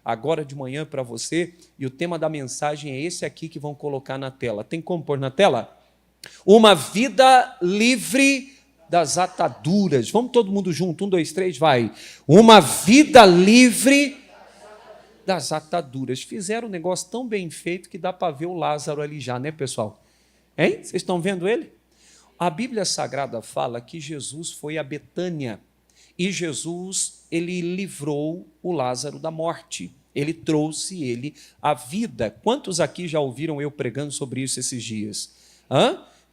agora de manhã para você, e o tema da mensagem é esse aqui que vão colocar na tela. Tem como pôr na tela? Uma vida livre das ataduras. Vamos todo mundo junto, 1, 2, 3, vai. Uma vida livre das ataduras. Fizeram um negócio tão bem feito que dá para ver o Lázaro ali já, né, pessoal? Hein? Vocês estão vendo ele? A Bíblia Sagrada fala que Jesus foi a Betânia e Jesus, ele livrou o Lázaro da morte. Ele trouxe ele à vida. Quantos aqui já ouviram eu pregando sobre isso esses dias?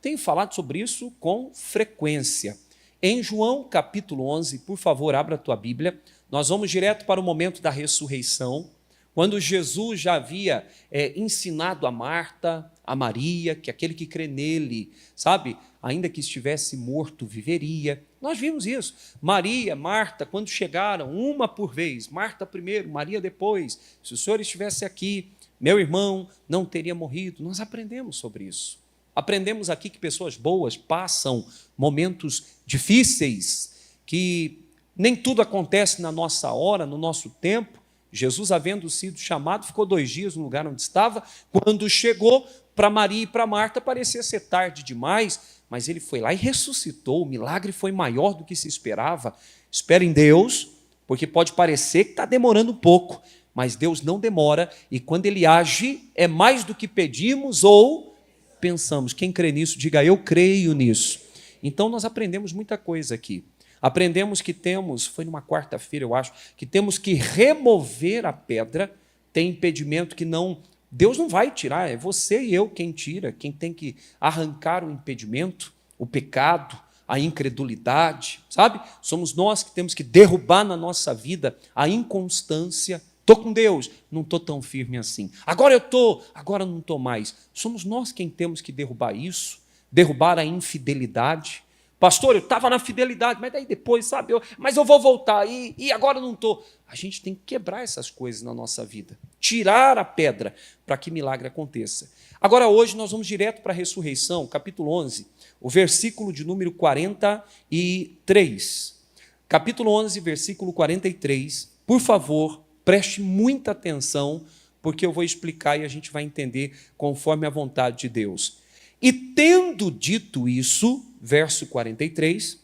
Tenho falado sobre isso com frequência. Em João capítulo 11, por favor, abra a tua Bíblia. Nós vamos direto para o momento da ressurreição, quando Jesus já havia ensinado a Marta, a Maria, que aquele que crê nele, sabe, ainda que estivesse morto, viveria. Nós vimos isso. Maria, Marta, quando chegaram, uma por vez, Marta primeiro, Maria depois, se o Senhor estivesse aqui, meu irmão não teria morrido. Nós aprendemos sobre isso. Aprendemos aqui que pessoas boas passam momentos difíceis, que nem tudo acontece na nossa hora, no nosso tempo. Jesus, havendo sido chamado, ficou 2 dias no lugar onde estava. Quando chegou para Maria e para Marta, parecia ser tarde demais, mas ele foi lá e ressuscitou. O milagre foi maior do que se esperava. Espera em Deus, porque pode parecer que está demorando um pouco, mas Deus não demora, e quando ele age, é mais do que pedimos ou pensamos. Quem crê nisso, diga: eu creio nisso. Então nós aprendemos muita coisa aqui. Aprendemos que temos, foi numa quarta-feira, eu acho, que temos que remover a pedra. Tem impedimento que não, Deus não vai tirar, é você e eu quem tira, quem tem que arrancar o impedimento, o pecado, a incredulidade, sabe? Somos nós que temos que derrubar na nossa vida a inconstância. Estou com Deus, não estou tão firme assim. Agora eu estou, agora não estou mais. Somos nós quem temos que derrubar isso, derrubar a infidelidade. Pastor, eu estava na fidelidade, mas daí depois, sabe, mas eu vou voltar, e agora não estou. A gente tem que quebrar essas coisas na nossa vida, tirar a pedra para que milagre aconteça. Agora, hoje, nós vamos direto para a ressurreição, capítulo 11, o versículo de número 43. Capítulo 11, versículo 43. Por favor, preste muita atenção, porque eu vou explicar e a gente vai entender conforme a vontade de Deus. E tendo dito isso, verso 43,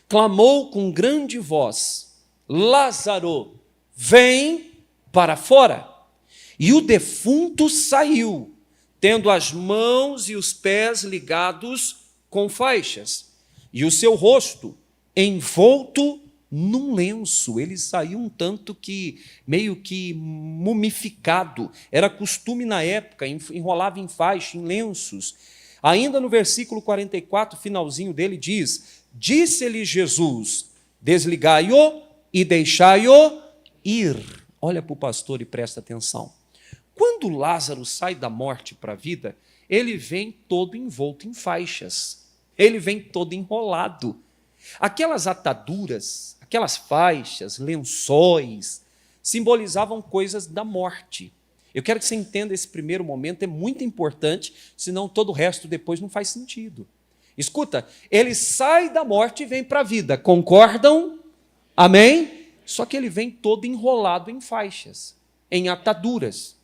clamou com grande voz: Lázaro, vem para fora. E o defunto saiu, tendo as mãos e os pés ligados com faixas, e o seu rosto envolto num lenço. Ele saiu um tanto que, meio que mumificado. Era costume na época, enrolava em faixa, em lenços. Ainda no versículo 44, finalzinho dele diz: disse-lhe Jesus, desligai-o e deixai-o ir. Olha para o pastor e presta atenção. Quando Lázaro sai da morte para a vida, ele vem todo envolto em faixas, ele vem todo enrolado. Aquelas ataduras, aquelas faixas, lençóis, simbolizavam coisas da morte. Eu quero que você entenda esse primeiro momento, é muito importante, senão todo o resto depois não faz sentido. Escuta, ele sai da morte e vem para a vida, concordam? Amém? Só que ele vem todo enrolado em faixas, em ataduras,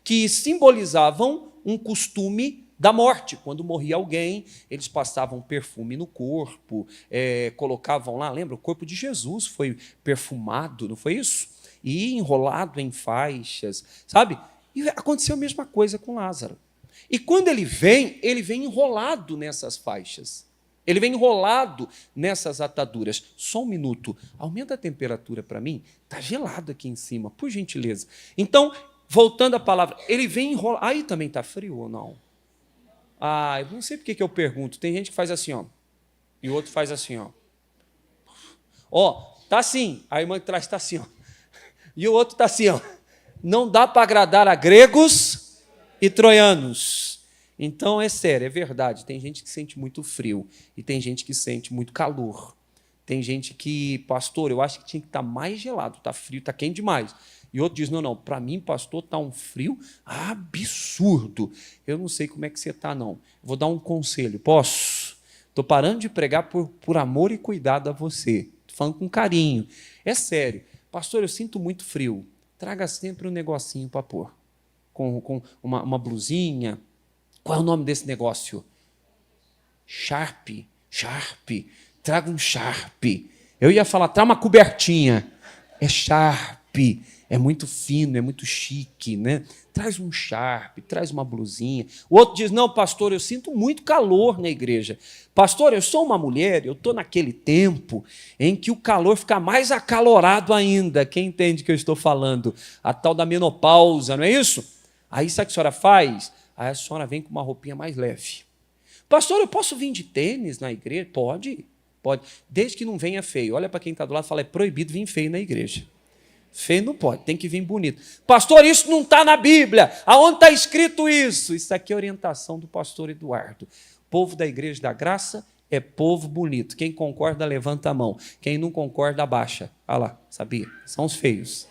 que simbolizavam um costume da morte. Quando morria alguém, eles passavam perfume no corpo, colocavam lá, lembra? O corpo de Jesus foi perfumado, não foi isso? E enrolado em faixas, sabe? E aconteceu a mesma coisa com Lázaro. E quando ele vem enrolado nessas faixas. Ele vem enrolado nessas ataduras. Só um minuto, aumenta a temperatura para mim. Está gelado aqui em cima, por gentileza. Então, voltando à palavra, ele vem enrolado. Aí também está frio ou não? Eu não sei por que eu pergunto. Tem gente que faz assim, ó, e o outro faz assim, ó. Tá assim. A irmã que traz está assim, ó. E o outro está assim, ó. Não dá para agradar a gregos e troianos. Então, é sério, é verdade. Tem gente que sente muito frio e tem gente que sente muito calor. Tem gente que, pastor, eu acho que tinha que estar mais gelado. Está frio, está quente demais. E outro diz, não, para mim, pastor, está um frio absurdo. Eu não sei como é que você está, não. Vou dar um conselho, posso? Estou parando de pregar por amor e cuidado a você. Estou falando com carinho. É sério. Pastor, eu sinto muito frio. traga sempre um negocinho para pôr, com uma blusinha. Qual é o nome desse negócio? Sharp. Traga um Sharp. Eu ia falar, traga uma cobertinha. É Sharp. É muito fino, é muito chique, né? Traz um Sharp, traz uma blusinha. O outro diz, não, pastor, eu sinto muito calor na igreja. Pastor, eu sou uma mulher, eu estou naquele tempo em que o calor fica mais acalorado ainda. Quem entende o que eu estou falando? A tal da menopausa, não é isso? Aí sabe o que a senhora faz? Aí a senhora vem com uma roupinha mais leve. Pastor, eu posso vir de tênis na igreja? Pode. Desde que não venha feio. Olha para quem está do lado e fala, é proibido vir feio na igreja. Feio não pode, tem que vir bonito. Pastor, isso não está na Bíblia. Aonde está escrito isso? Isso aqui é orientação do pastor Eduardo. O povo da Igreja da Graça é povo bonito. Quem concorda, levanta a mão. Quem não concorda, abaixa. Olha lá, sabia? São os feios.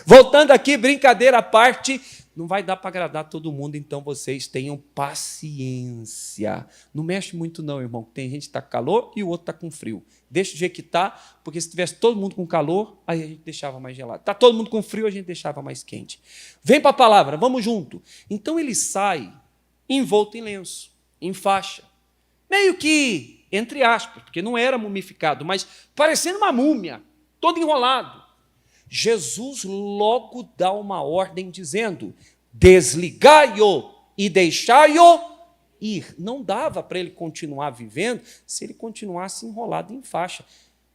Voltando aqui, brincadeira à parte, não vai dar para agradar todo mundo, então vocês tenham paciência. Não mexe muito não, irmão. Tem gente que está com calor e o outro está com frio. Deixa do jeito que está, porque se tivesse todo mundo com calor, aí a gente deixava mais gelado. Está todo mundo com frio, a gente deixava mais quente. Vem para a palavra, vamos junto. Então ele sai envolto em lenço, em faixa. Meio que, entre aspas, porque não era mumificado, mas parecendo uma múmia, todo enrolado. Jesus logo dá uma ordem dizendo, desligai-o e deixai-o ir. Não dava para ele continuar vivendo se ele continuasse enrolado em faixa.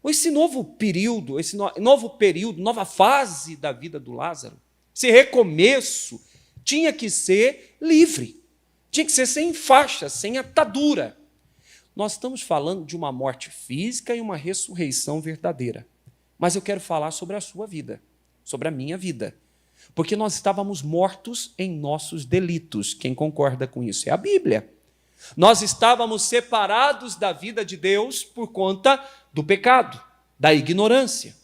Esse novo período, nova fase da vida do Lázaro, esse recomeço, tinha que ser livre, tinha que ser sem faixa, sem atadura. Nós estamos falando de uma morte física e uma ressurreição verdadeira. Mas eu quero falar sobre a sua vida, sobre a minha vida. Porque nós estávamos mortos em nossos delitos. Quem concorda com isso? É a Bíblia. Nós estávamos separados da vida de Deus por conta do pecado, da ignorância,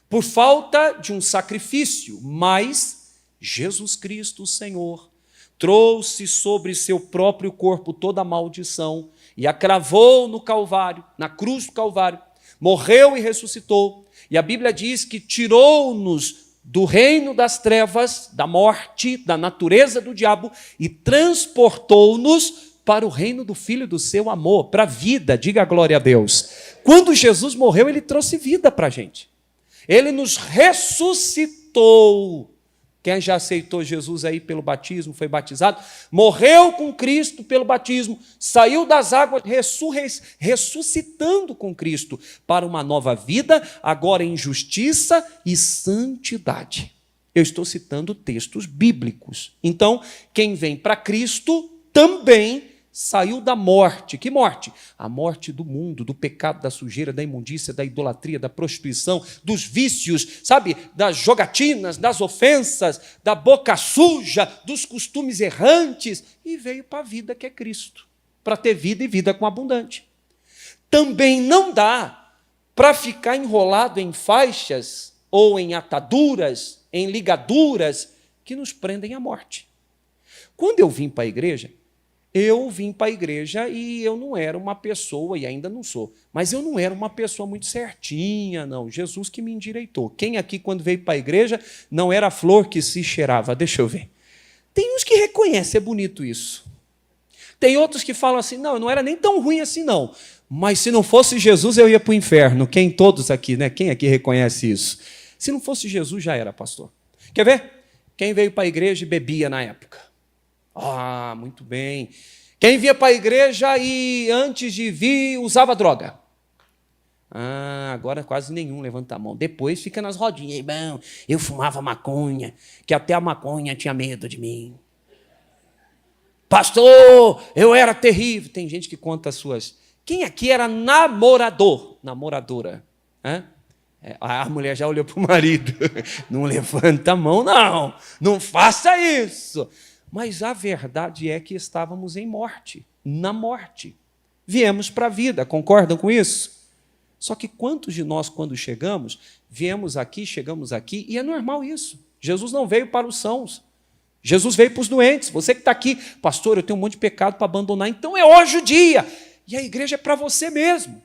por falta de um sacrifício. Mas Jesus Cristo, o Senhor, trouxe sobre seu próprio corpo toda a maldição e a cravou no Calvário, na cruz do Calvário, morreu e ressuscitou. E a Bíblia diz que tirou-nos do reino das trevas, da morte, da natureza do diabo e transportou-nos para o reino do Filho do seu amor, para a vida, diga a glória a Deus. Quando Jesus morreu, ele trouxe vida para a gente. Ele nos ressuscitou. Quem já aceitou Jesus aí pelo batismo, foi batizado, morreu com Cristo pelo batismo, saiu das águas, ressuscitando com Cristo para uma nova vida, agora em justiça e santidade. Eu estou citando textos bíblicos. Então, quem vem para Cristo também saiu da morte. Que morte? A morte do mundo, do pecado, da sujeira, da imundícia, da idolatria, da prostituição, dos vícios, sabe? Das jogatinas, das ofensas, da boca suja, dos costumes errantes, e veio para a vida que é Cristo, para ter vida e vida com abundante. Também não dá para ficar enrolado em faixas ou em ataduras, em ligaduras que nos prendem à morte. Quando eu vim para a igreja, e eu não era uma pessoa, e ainda não sou, mas eu não era uma pessoa muito certinha, não. Jesus que me endireitou. Quem aqui, quando veio para a igreja, não era a flor que se cheirava? Deixa eu ver. Tem uns que reconhecem, é bonito isso. Tem outros que falam assim, não, eu não era nem tão ruim assim, não. Mas se não fosse Jesus, eu ia para o inferno. Quem todos aqui, né? Quem aqui reconhece isso? Se não fosse Jesus, já era, pastor. Quer ver? Quem veio para a igreja e bebia na época? Ah, muito bem. Quem vinha para a igreja e antes de vir usava droga? Ah, agora quase nenhum levanta a mão. Depois fica nas rodinhas. Bom, eu fumava maconha, que até a maconha tinha medo de mim. Pastor, eu era terrível. Tem gente que conta as suas. Quem aqui era namorador? Namoradora? Hã? A mulher já olhou para o marido. Não levanta a mão, não. Não faça isso. Mas a verdade é que estávamos em morte, na morte. Viemos para a vida, concordam com isso? Só que quantos de nós, quando chegamos, viemos aqui, chegamos aqui, e é normal isso. Jesus não veio para os sãos. Jesus veio para os doentes. Você que está aqui, pastor, eu tenho um monte de pecado para abandonar, então é hoje o dia. E a igreja é para você mesmo.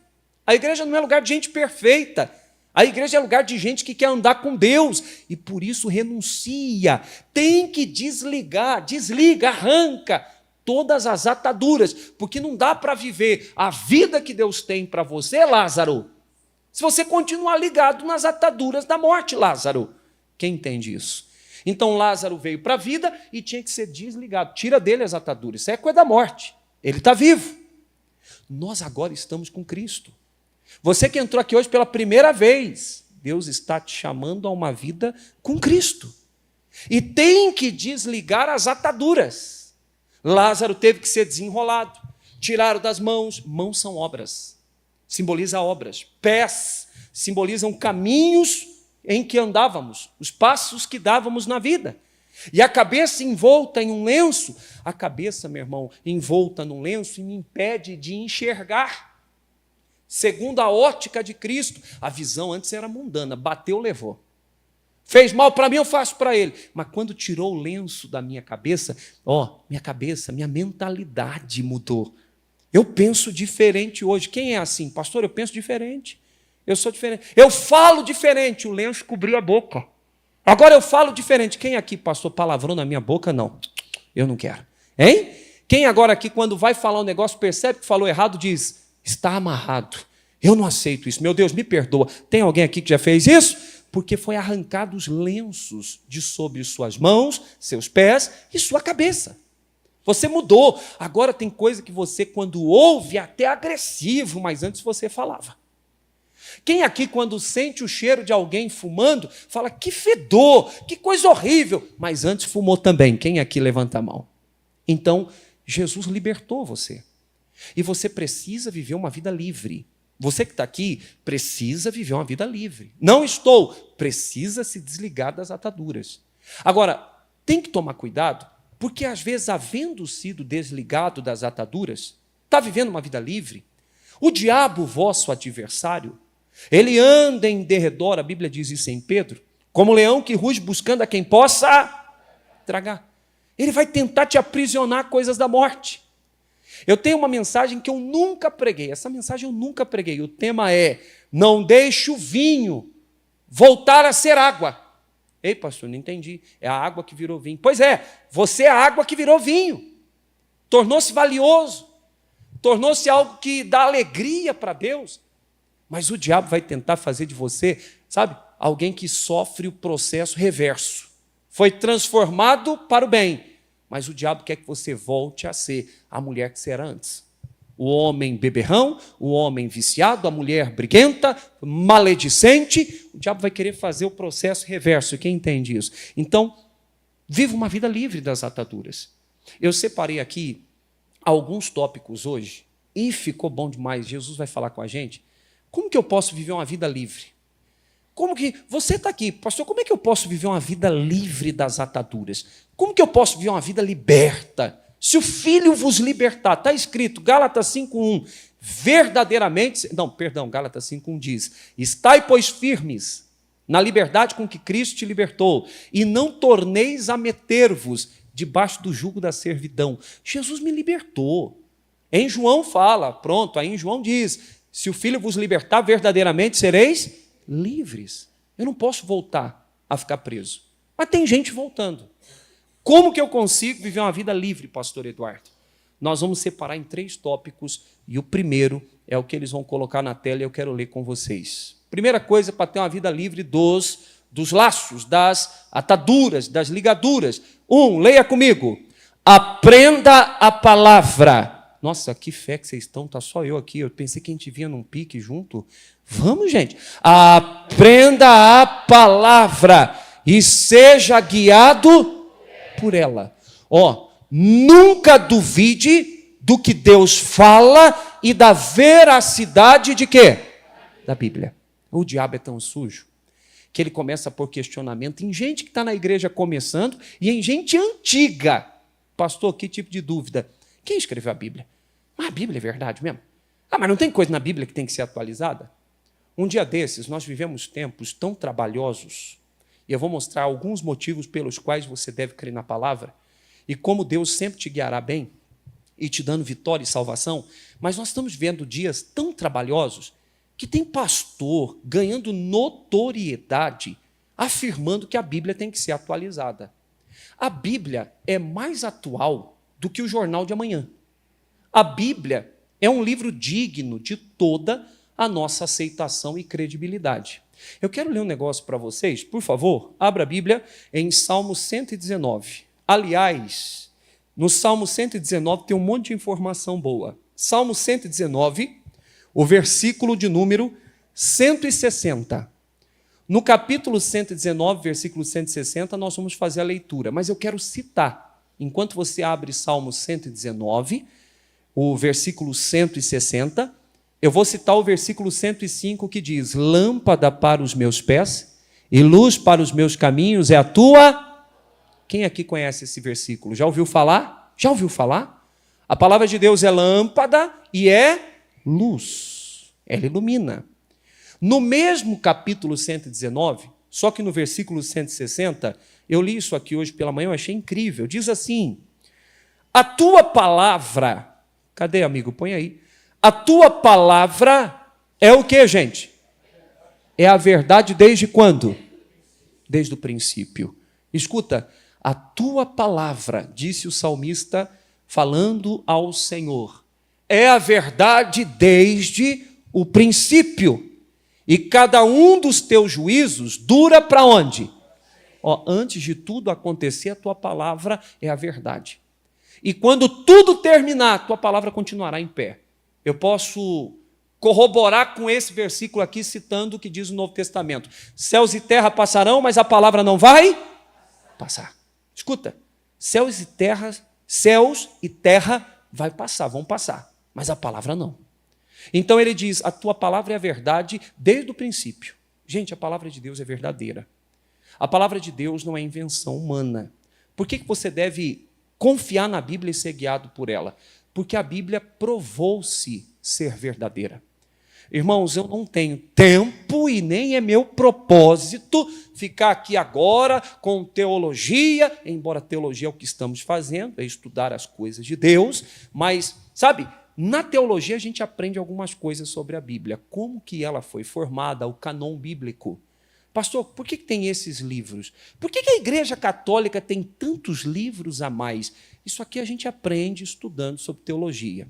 A igreja não é lugar de gente perfeita. A igreja é lugar de gente que quer andar com Deus e por isso renuncia. Tem que desligar, desliga, arranca todas as ataduras, porque não dá para viver a vida que Deus tem para você, Lázaro, se você continuar ligado nas ataduras da morte, Lázaro. Quem entende isso? Então Lázaro veio para a vida e tinha que ser desligado. Tira dele as ataduras. Isso é coisa da morte. Ele está vivo. Nós agora estamos com Cristo. Você que entrou aqui hoje pela primeira vez, Deus está te chamando a uma vida com Cristo. E tem que desligar as ataduras. Lázaro teve que ser desenrolado. Tiraram das mãos. Mãos são obras. Simboliza obras. Pés simbolizam caminhos em que andávamos, os passos que dávamos na vida. E a cabeça envolta em um lenço, a cabeça, meu irmão, envolta num lenço me impede de enxergar. Segundo a ótica de Cristo, a visão antes era mundana, bateu, levou. Fez mal para mim, eu faço para ele. Mas quando tirou o lenço da minha cabeça, minha cabeça, minha mentalidade mudou. Eu penso diferente hoje. Quem é assim? Pastor, eu penso diferente. Eu sou diferente. Eu falo diferente. O lenço cobriu a boca. Agora eu falo diferente. Quem aqui, pastor, palavrão na minha boca? Não. Eu não quero. Hein? Quem agora aqui, quando vai falar um negócio, percebe que falou errado, diz, está amarrado. Eu não aceito isso. Meu Deus, me perdoa. Tem alguém aqui que já fez isso? Porque foi arrancado os lenços de sobre suas mãos, seus pés e sua cabeça. Você mudou. Agora tem coisa que você, quando ouve, é até agressivo, mas antes você falava. Quem aqui, quando sente o cheiro de alguém fumando, fala, que fedor, que coisa horrível, mas antes fumou também. Quem aqui levanta a mão? Então, Jesus libertou você. E você precisa viver uma vida livre. Você que está aqui precisa viver uma vida livre. Não estou, precisa se desligar das ataduras. Agora, tem que tomar cuidado, porque às vezes, havendo sido desligado das ataduras, está vivendo uma vida livre, o diabo, vosso adversário, ele anda em derredor, a Bíblia diz isso em Pedro, como leão que ruge buscando a quem possa tragar. Ele vai tentar te aprisionar coisas da morte. Eu tenho uma mensagem que eu nunca preguei, essa mensagem eu nunca preguei, o tema é, não deixe o vinho voltar a ser água. Ei, pastor, não entendi, é a água que virou vinho. Pois é, você é a água que virou vinho, tornou-se valioso, tornou-se algo que dá alegria para Deus. Mas o diabo vai tentar fazer de você, sabe, alguém que sofre o processo reverso. Foi transformado para o bem, mas o diabo quer que você volte a ser a mulher que você era antes. O homem beberrão, o homem viciado, a mulher briguenta, maledicente. O diabo vai querer fazer o processo reverso. Quem entende isso? Então, viva uma vida livre das ataduras. Eu separei aqui alguns tópicos hoje e ficou bom demais. Jesus vai falar com a gente. Como que eu posso viver uma vida livre? Como que você está aqui, pastor, como é que eu posso viver uma vida livre das ataduras? Como que eu posso viver uma vida liberta? Se o Filho vos libertar, está escrito, Gálatas 5:1, verdadeiramente, Gálatas 5:1 diz, estai, pois, firmes na liberdade com que Cristo te libertou, e não torneis a meter-vos debaixo do jugo da servidão. Jesus me libertou. Em João fala, pronto, aí em João diz, se o Filho vos libertar, verdadeiramente sereis livres. Eu não posso voltar a ficar preso. Mas tem gente voltando. Como que eu consigo viver uma vida livre, pastor Eduardo? Nós vamos separar em 3 tópicos, e o primeiro é o que eles vão colocar na tela e eu quero ler com vocês. Primeira coisa, para ter uma vida livre dos laços, das ataduras, das ligaduras. 1, leia comigo. Aprenda a palavra. Nossa, que fé que vocês estão, está só eu aqui. Eu pensei que a gente vinha num pique junto. Vamos, gente. Aprenda a palavra e seja guiado por ela. Nunca duvide do que Deus fala e da veracidade de quê? Da Bíblia. O diabo é tão sujo que ele começa a pôr questionamento em gente que está na igreja começando e em gente antiga. Pastor, que tipo de dúvida? Quem escreveu a Bíblia? Mas a Bíblia é verdade mesmo? Mas não tem coisa na Bíblia que tem que ser atualizada? Um dia desses, nós vivemos tempos tão trabalhosos, e eu vou mostrar alguns motivos pelos quais você deve crer na palavra, e como Deus sempre te guiará bem, e te dando vitória e salvação, mas nós estamos vendo dias tão trabalhosos, que tem pastor ganhando notoriedade afirmando que a Bíblia tem que ser atualizada. A Bíblia é mais atual do que o jornal de amanhã. A Bíblia é um livro digno de toda a nossa aceitação e credibilidade. Eu quero ler um negócio para vocês, por favor, abra a Bíblia em Salmo 119. Aliás, no Salmo 119 tem um monte de informação boa. Salmo 119, o versículo de número 160. No capítulo 119, versículo 160, nós vamos fazer a leitura, mas eu quero citar, enquanto você abre Salmo 119, o versículo 160, eu vou citar o versículo 105 que diz: lâmpada para os meus pés e luz para os meus caminhos é a tua... Quem aqui conhece esse versículo? Já ouviu falar? Já ouviu falar? A palavra de Deus é lâmpada e é luz. Ela ilumina. No mesmo capítulo 119, só que no versículo 160, eu li isso aqui hoje pela manhã, eu achei incrível. Diz assim: a tua palavra... Cadê, amigo? Põe aí. A tua palavra é o que, gente? É a verdade desde quando? Desde o princípio. Escuta, a tua palavra, disse o salmista, falando ao Senhor, é a verdade desde o princípio. E cada um dos teus juízos dura para onde? Antes de tudo acontecer, a tua palavra é a verdade. E quando tudo terminar, a tua palavra continuará em pé. Eu posso corroborar com esse versículo aqui, citando o que diz o Novo Testamento. Céus e terra passarão, mas a palavra não vai passar. Escuta, céus e terra vai passar, vão passar, mas a palavra não. Então ele diz, a tua palavra é a verdade desde o princípio. Gente, a palavra de Deus é verdadeira. A palavra de Deus não é invenção humana. Por que você deve confiar na Bíblia e ser guiado por ela? Porque a Bíblia provou-se ser verdadeira. Irmãos, eu não tenho tempo e nem é meu propósito ficar aqui agora com teologia, embora teologia é o que estamos fazendo, é estudar as coisas de Deus, mas, sabe, na teologia a gente aprende algumas coisas sobre a Bíblia, como que ela foi formada, o cânon bíblico. Pastor, por que tem esses livros? Por que a Igreja Católica tem tantos livros a mais? Isso aqui a gente aprende estudando sobre teologia.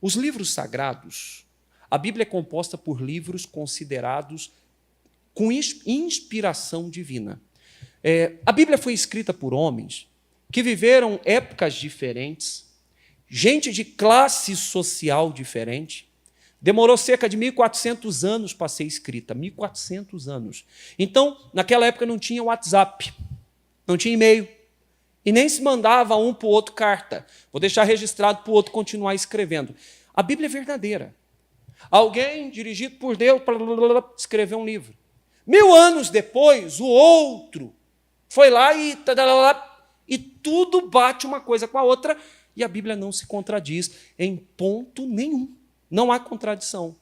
Os livros sagrados, a Bíblia é composta por livros considerados com inspiração divina. A Bíblia foi escrita por homens que viveram épocas diferentes, gente de classe social diferente. Demorou cerca de 1.400 anos para ser escrita, 1.400 anos. Então, naquela época não tinha WhatsApp, não tinha e-mail, e nem se mandava um para o outro carta. Vou deixar registrado para o outro continuar escrevendo. A Bíblia é verdadeira. Alguém, dirigido por Deus, escreveu um livro. 1000 anos depois, o outro foi lá e tudo bate uma coisa com a outra, e a Bíblia não se contradiz em ponto nenhum. Não há contradição.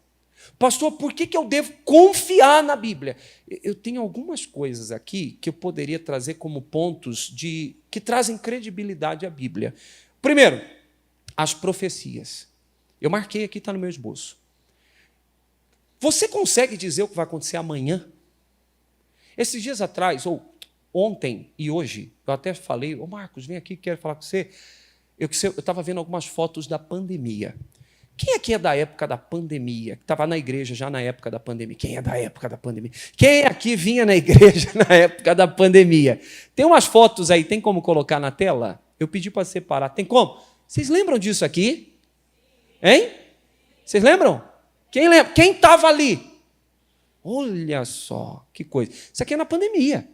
Pastor, por que eu devo confiar na Bíblia? Eu tenho algumas coisas aqui que eu poderia trazer como pontos que trazem credibilidade à Bíblia. Primeiro, as profecias. Eu marquei aqui, está no meu esboço. Você consegue dizer o que vai acontecer amanhã? Esses dias atrás, ou ontem e hoje, eu até falei, Marcos, vem aqui, quero falar com você. Eu estava vendo algumas fotos da pandemia. Quem aqui é da época da pandemia? Que estava na igreja já na época da pandemia? Quem é da época da pandemia? Quem aqui vinha na igreja na época da pandemia? Tem umas fotos aí, tem como colocar na tela? Eu pedi para separar. Tem como? Vocês lembram disso aqui? Hein? Vocês lembram? Quem lembra? Quem estava ali? Olha só, que coisa. Isso aqui é na pandemia.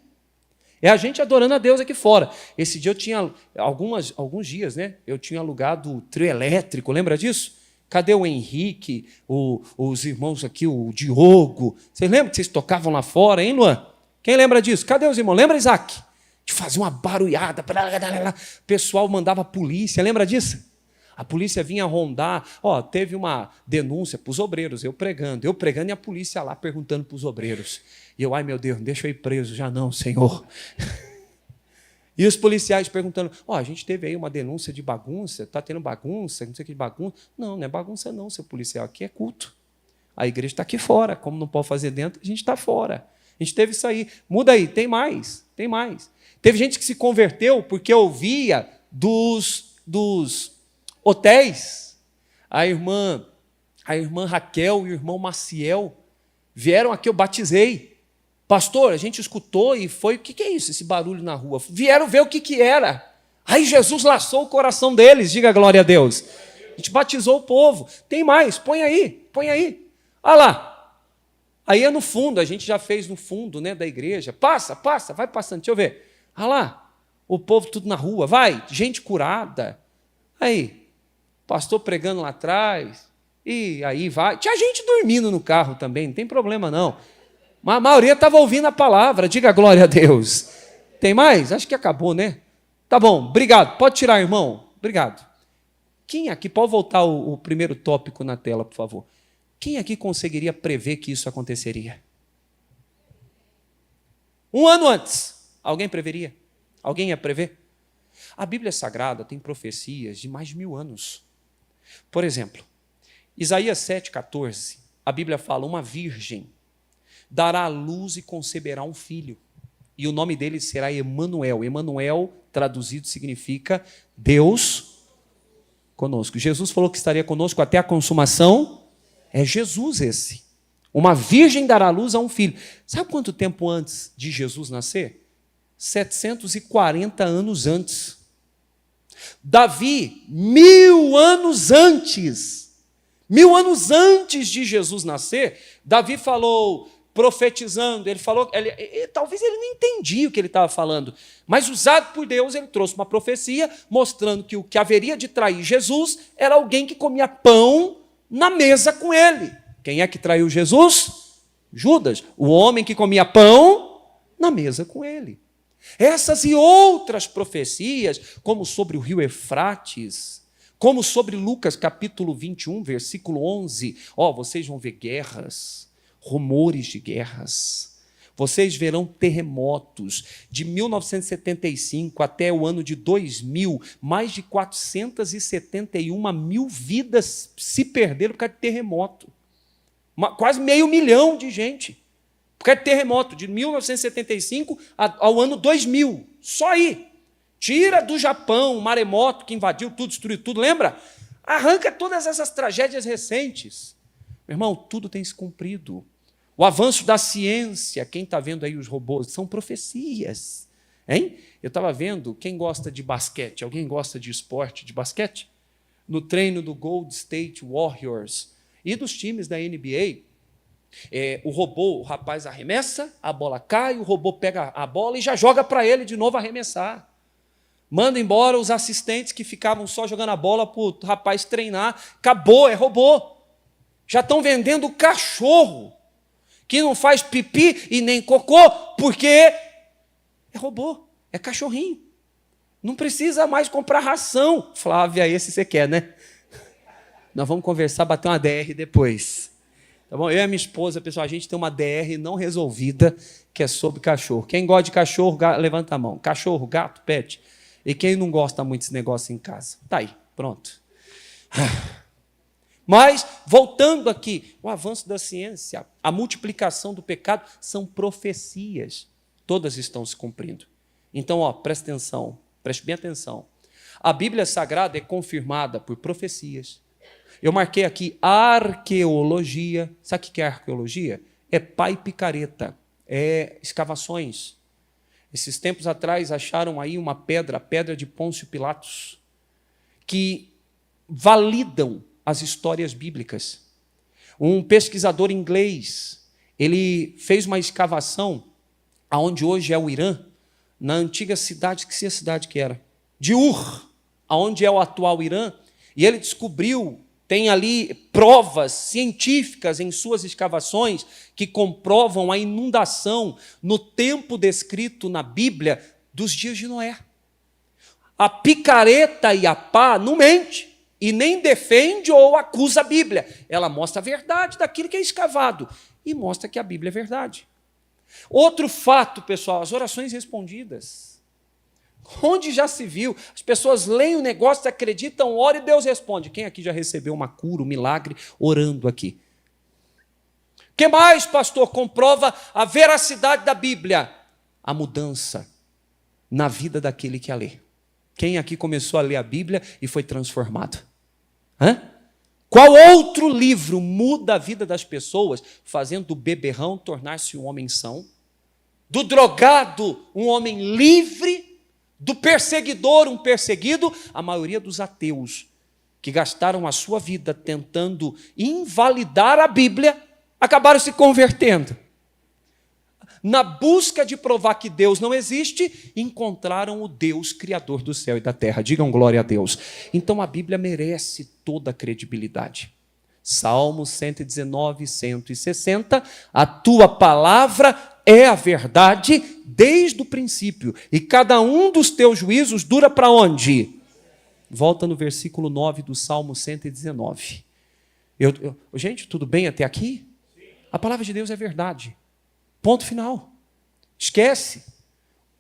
É a gente adorando a Deus aqui fora. Esse dia eu tinha, alguns dias, né? Eu tinha alugado o trio elétrico, lembra disso? Cadê o Henrique, os irmãos aqui, o Diogo? Vocês lembram que vocês tocavam lá fora, hein, Luan? Quem lembra disso? Cadê os irmãos? Lembra, Isaac? De fazer uma barulhada. O pessoal mandava a polícia, lembra disso? A polícia vinha rondar. Teve uma denúncia para os obreiros, eu pregando e a polícia lá perguntando para os obreiros. E eu, ai meu Deus, deixa eu ir preso já não, Senhor. E os policiais perguntando, a gente teve aí uma denúncia de bagunça, está tendo bagunça, não sei o que de bagunça. Não, não é bagunça não, seu policial, aqui é culto. a igreja está aqui fora. Como não pode fazer dentro, a gente está fora. A gente teve isso aí. Muda aí, tem mais, tem mais. Teve gente que se converteu porque ouvia dos hotéis. A irmã Raquel e o irmão Maciel vieram aqui, eu batizei. Pastor, a gente escutou e foi, o que é isso, esse barulho na rua? Vieram ver o que era. Aí Jesus laçou o coração deles, diga glória a Deus. A gente batizou o povo. Tem mais, põe aí. Olha lá. Aí é no fundo, a gente já fez no fundo, né, da igreja. Passa, vai passando, deixa eu ver. Olha lá, o povo tudo na rua, vai, gente curada. Aí, pastor pregando lá atrás, e aí vai. Tinha gente dormindo no carro também, não tem problema não. Mas a maioria estava ouvindo a palavra, diga glória a Deus. Tem mais? Acho que acabou, né? Tá bom, obrigado. Pode tirar, irmão. Obrigado. Quem aqui, pode voltar o primeiro tópico na tela, por favor. Quem aqui conseguiria prever que isso aconteceria? Um ano antes, alguém preveria? Alguém ia prever? A Bíblia Sagrada tem profecias de mais de 1000 anos. Por exemplo, Isaías 7,14, a Bíblia fala, uma virgem dará à luz e conceberá um filho, e o nome dele será Emanuel. Emanuel, traduzido, significa Deus conosco. Jesus falou que estaria conosco até a consumação. É Jesus esse. Uma virgem dará à luz a um filho. Sabe quanto tempo antes de Jesus nascer? 740 anos antes. Davi, 1000 anos antes. 1000 anos antes de Jesus nascer, Davi falou, profetizando, ele falou, talvez ele não entendia o que ele estava falando, mas usado por Deus, ele trouxe uma profecia mostrando que o que haveria de trair Jesus era alguém que comia pão na mesa com ele. Quem é que traiu Jesus? Judas, o homem que comia pão na mesa com ele. Essas e outras profecias, como sobre o rio Eufrates, como sobre Lucas capítulo 21, versículo 11, vocês vão ver guerras, rumores de guerras, vocês verão terremotos. De 1975 até o ano de 2000, mais de 471 mil vidas se perderam por causa de terremoto. Quase 500 mil de gente. Por causa de terremoto, de 1975 ao ano 2000. Só aí. Tira do Japão o maremoto que invadiu tudo, destruiu tudo, lembra? Arranca todas essas tragédias recentes. Meu irmão, tudo tem se cumprido. O avanço da ciência, quem está vendo aí os robôs, são profecias. Hein? Eu estava vendo, quem gosta de basquete? Alguém gosta de esporte, de basquete? No treino do Golden State Warriors e dos times da NBA, o rapaz arremessa, a bola cai, o robô pega a bola e já joga para ele de novo arremessar. Manda embora os assistentes que ficavam só jogando a bola para o rapaz treinar. Acabou, é robô. Já estão vendendo cachorro, que não faz pipi e nem cocô, porque é robô, é cachorrinho. Não precisa mais comprar ração. Flávia, esse você quer, né? Nós vamos conversar, bater uma DR depois. Tá bom? Eu e a minha esposa, pessoal, a gente tem uma DR não resolvida, que é sobre cachorro. Quem gosta de cachorro, levanta a mão. Cachorro, gato, pet. E quem não gosta muito desse negócio em casa? Tá aí, pronto. Mas, voltando aqui, o avanço da ciência, a multiplicação do pecado, são profecias. Todas estão se cumprindo. Então, presta atenção, preste bem atenção. A Bíblia Sagrada é confirmada por profecias. Eu marquei aqui arqueologia. Sabe o que é arqueologia? É pá e picareta, é escavações. Esses tempos atrás acharam aí uma pedra, a pedra de Pôncio Pilatos, que validam as histórias bíblicas. Um pesquisador inglês, ele fez uma escavação aonde hoje é o Irã, na antiga cidade, que a cidade que era? De Ur, aonde é o atual Irã, e ele descobriu, tem ali provas científicas em suas escavações que comprovam a inundação no tempo descrito na Bíblia dos dias de Noé. A picareta e a pá não mente e nem defende ou acusa a Bíblia. Ela mostra a verdade daquilo que é escavado e mostra que a Bíblia é verdade. Outro fato, pessoal, as orações respondidas. Onde já se viu? As pessoas leem o negócio, acreditam, oram e Deus responde. Quem aqui já recebeu uma cura, um milagre, orando aqui? que mais, pastor, comprova a veracidade da Bíblia? A mudança na vida daquele que a lê. Quem aqui começou a ler a Bíblia e foi transformado? Hã? Qual outro livro muda a vida das pessoas, fazendo do beberrão tornar-se um homem são, do drogado um homem livre, do perseguidor um perseguido? A maioria dos ateus que gastaram a sua vida tentando invalidar a Bíblia acabaram se convertendo. Na busca de provar que Deus não existe, encontraram o Deus criador do céu e da terra. Digam glória a Deus. Então a Bíblia merece toda a credibilidade. Salmo 119, 160. A tua palavra é a verdade desde o princípio, e cada um dos teus juízos dura para onde? Volta no versículo 9 do Salmo 119. Gente, tudo bem até aqui? A palavra de Deus é verdade. Ponto final. Esquece.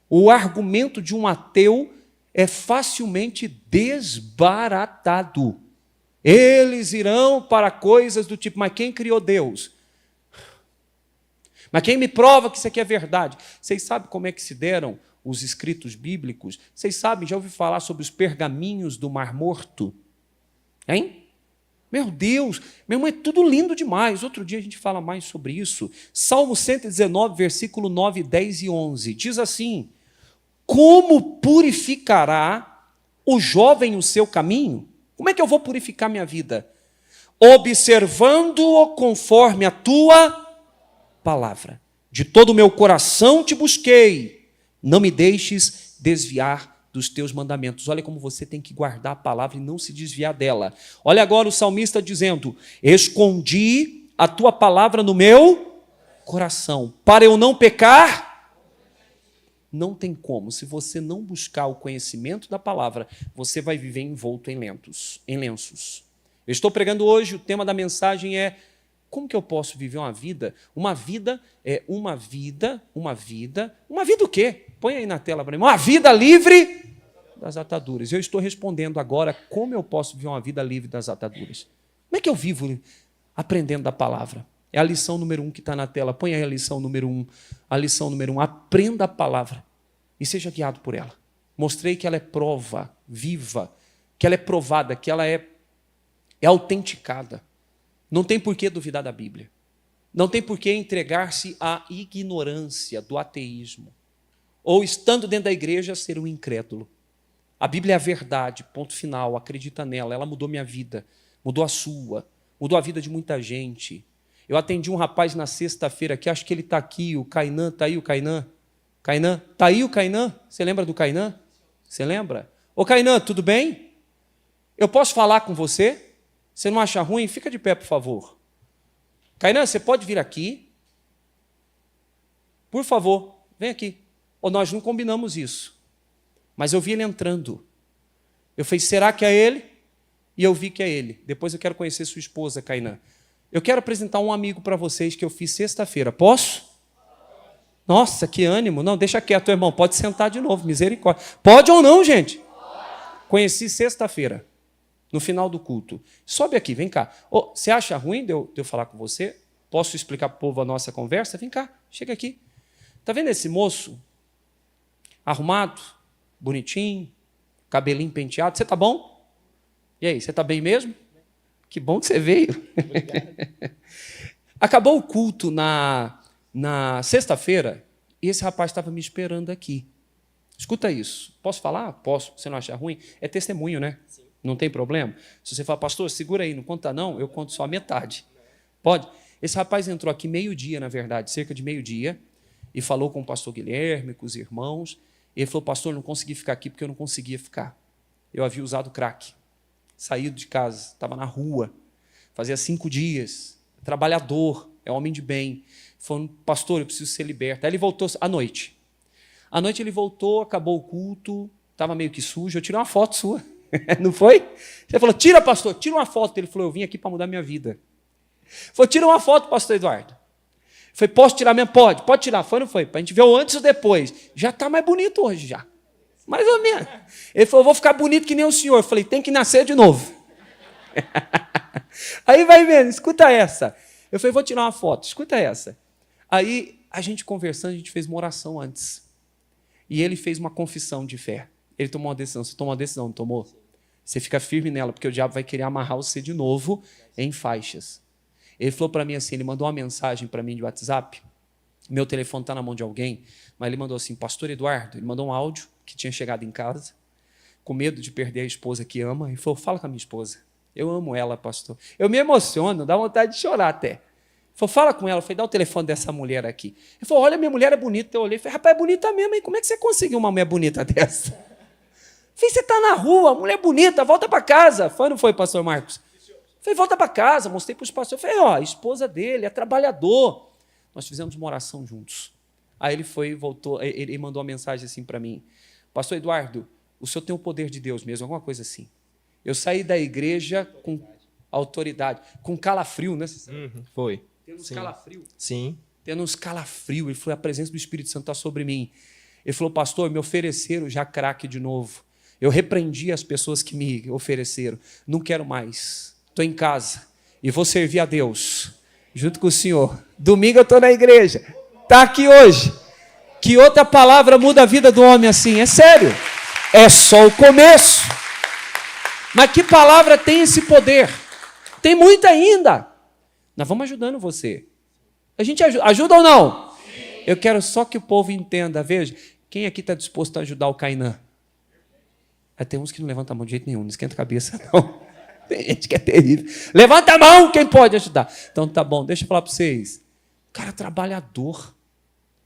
O argumento de um ateu é facilmente desbaratado. Eles irão para coisas do tipo, mas quem criou Deus? Mas quem me prova que isso aqui é verdade? Vocês sabem como é que se deram os escritos bíblicos? Vocês sabem, já ouviram falar sobre os pergaminhos do Mar Morto? Hein? Meu Deus, meu irmão, é tudo lindo demais. Outro dia a gente fala mais sobre isso. Salmo 119, versículo 9, 10 e 11. Diz assim: como purificará o jovem o seu caminho? Como é que eu vou purificar minha vida? Observando-o conforme a tua palavra. De todo o meu coração te busquei. Não me deixes desviar dos teus mandamentos. Olha como você tem que guardar a palavra e não se desviar dela. Olha agora o salmista dizendo: escondi a tua palavra no meu coração, para eu não pecar. Não tem como. Se você não buscar o conhecimento da palavra, você vai viver envolto em lenços. Eu estou pregando hoje, o tema da mensagem é: como que eu posso viver uma vida? Uma vida o quê? Põe aí na tela para mim. Uma vida livre das ataduras. Eu estou respondendo agora como eu posso viver uma vida livre das ataduras. Como é que eu vivo aprendendo da palavra? É a lição número 1 que está na tela. Põe aí a lição número 1. A lição número 1. Aprenda a palavra e seja guiado por ela. Mostrei que ela é prova viva, que ela é provada, que ela é autenticada. Não tem por que duvidar da Bíblia. Não tem por que entregar-se à ignorância do ateísmo. Ou, estando dentro da igreja, ser um incrédulo. A Bíblia é a verdade, ponto final, acredita nela. Ela mudou minha vida, mudou a sua, mudou a vida de muita gente. Eu atendi um rapaz na sexta-feira aqui, acho que ele está aqui, o Kainan. Está aí o Kainan? Kainan? Está aí o Kainan? Você lembra do Kainan? Você lembra? Ô Kainan, tudo bem? Eu posso falar com você? Você não acha ruim? Fica de pé, por favor. Kainan, você pode vir aqui? Por favor, vem aqui. Ou nós não combinamos isso. Mas eu vi ele entrando. Eu falei, será que é ele? E eu vi que é ele. Depois eu quero conhecer sua esposa, Kainan. Eu quero apresentar um amigo para vocês que eu fiz sexta-feira. Posso? Nossa, que ânimo. Não, deixa quieto, irmão. Pode sentar de novo, misericórdia. Pode ou não, gente? Conheci sexta-feira. No final do culto. Sobe aqui, vem cá. Oh, você acha ruim de eu falar com você? Posso explicar para o povo a nossa conversa? Vem cá, chega aqui. Está vendo esse moço? Arrumado, bonitinho, cabelinho penteado. Você está bom? E aí, você está bem mesmo? Que bom que você veio. Acabou o culto na sexta-feira e esse rapaz estava me esperando aqui. Escuta isso. Posso falar? Posso. Você não acha ruim? É testemunho, né? Sim. Não tem problema? Se você falar, pastor, segura aí, não conta não, eu conto só a metade. Pode? Esse rapaz entrou aqui meio-dia, na verdade, cerca de meio-dia, e falou com o pastor Guilherme, com os irmãos. E ele falou, pastor, não consegui ficar aqui porque eu não conseguia ficar. Eu havia usado crack, saído de casa, estava na rua, fazia 5 dias, trabalhador, é homem de bem. Falou, pastor, eu preciso ser liberto. Aí ele voltou à noite. À noite ele voltou, acabou o culto, estava meio que sujo, eu tirei uma foto sua. Não foi? Você falou, tira, pastor, tira uma foto. Ele falou, eu vim aqui para mudar minha vida. Falou, tira uma foto, pastor Eduardo. Eu falei, posso tirar mesmo? Pode tirar. Foi ou não foi? Para a gente ver o antes e o depois. Já está mais bonito hoje, já. Mais ou menos. Ele falou, vou ficar bonito que nem o senhor. Eu falei, tem que nascer de novo. Aí vai vendo, escuta essa. Eu falei, vou tirar uma foto, escuta essa. Aí, a gente conversando, a gente fez uma oração antes. E ele fez uma confissão de fé. Ele tomou uma decisão. Você tomou uma decisão, não tomou? Você fica firme nela, porque o diabo vai querer amarrar você de novo em faixas. Ele falou para mim assim, ele mandou uma mensagem para mim de WhatsApp. Meu telefone está na mão de alguém, mas ele mandou assim, Pastor Eduardo, ele mandou um áudio que tinha chegado em casa, com medo de perder a esposa que ama. Ele falou, fala com a minha esposa. Eu amo ela, pastor. Eu me emociono, dá vontade de chorar até. Ele falou, fala com ela. Eu falei, dá o telefone dessa mulher aqui. Ele falou, olha, minha mulher é bonita. Eu olhei e falei, rapaz, é bonita mesmo, hein? Como é que você conseguiu uma mulher bonita dessa? Eu falei, você está na rua, mulher bonita, volta para casa. Foi ou não foi, pastor Marcos? Eu falei, volta para casa. Mostrei para os pastores. Eu falei, ó, a esposa dele é trabalhador. Nós fizemos uma oração juntos. Aí ele foi e voltou, ele mandou uma mensagem assim para mim, Pastor Eduardo, o senhor tem o poder de Deus mesmo, alguma coisa assim. Eu saí da igreja com autoridade, com calafrio, né? Foi. Tendo uns calafrio. Sim. Tendo uns calafrio. Ele falou, a presença do Espírito Santo está sobre mim. Ele falou, pastor, me ofereceram já crack de novo. Eu repreendi as pessoas que me ofereceram. Não quero mais. Estou em casa e vou servir a Deus junto com o senhor. Domingo eu estou na igreja. Está aqui hoje. Que outra palavra muda a vida do homem assim? É sério. É só o começo. Mas que palavra tem esse poder? Tem muita ainda. Nós vamos ajudando você. A gente ajuda ou não? Sim. Eu quero só que o povo entenda. Veja, quem aqui está disposto a ajudar o Cainã? Tem uns que não levantam a mão de jeito nenhum, não esquenta a cabeça, não. Tem gente que é terrível. Levanta a mão, quem pode ajudar? Então tá bom, deixa eu falar para vocês. Cara trabalhador.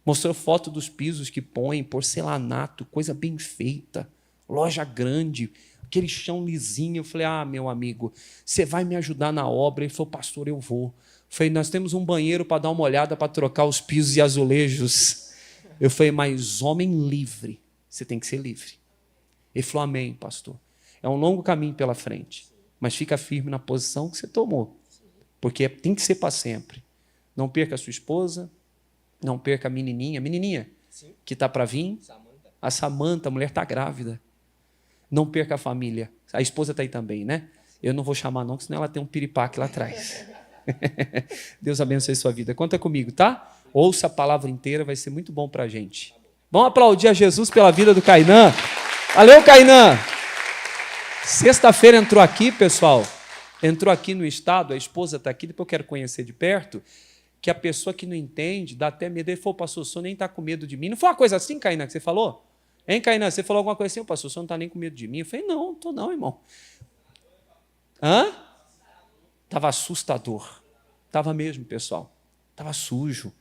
Mostrou foto dos pisos que põe, porcelanato, coisa bem feita, loja grande, aquele chão lisinho. Eu falei, meu amigo, você vai me ajudar na obra? Ele falou, pastor, eu vou. Eu falei, nós temos um banheiro para dar uma olhada, para trocar os pisos e azulejos. Eu falei, mas homem livre, você tem que ser livre. Ele falou, amém, pastor. É um longo caminho pela frente, mas fica firme na posição que você tomou, porque tem que ser para sempre. Não perca a sua esposa, não perca a menininha. Menininha, sim, que está para vir. Samantha. A Samanta, a mulher está grávida. Não perca a família. A esposa está aí também, né? Eu não vou chamar não, senão ela tem um piripaque lá atrás. Deus abençoe sua vida. Conta comigo, tá? Ouça a palavra inteira, vai ser muito bom para a gente. Vamos aplaudir a Jesus pela vida do Cainã. Valeu, Cainã! Sexta-feira entrou aqui, pessoal. Entrou aqui no estado, a esposa está aqui, depois eu quero conhecer de perto, que a pessoa que não entende, dá até medo. Ele falou, pastor, o senhor nem está com medo de mim. Não foi uma coisa assim, Cainã, que você falou? Hein, Cainã, você falou alguma coisa assim? Pastor, o senhor não está nem com medo de mim? Eu falei, não, não estou não, irmão. Hã? Estava assustador. Estava mesmo, pessoal. Estava sujo.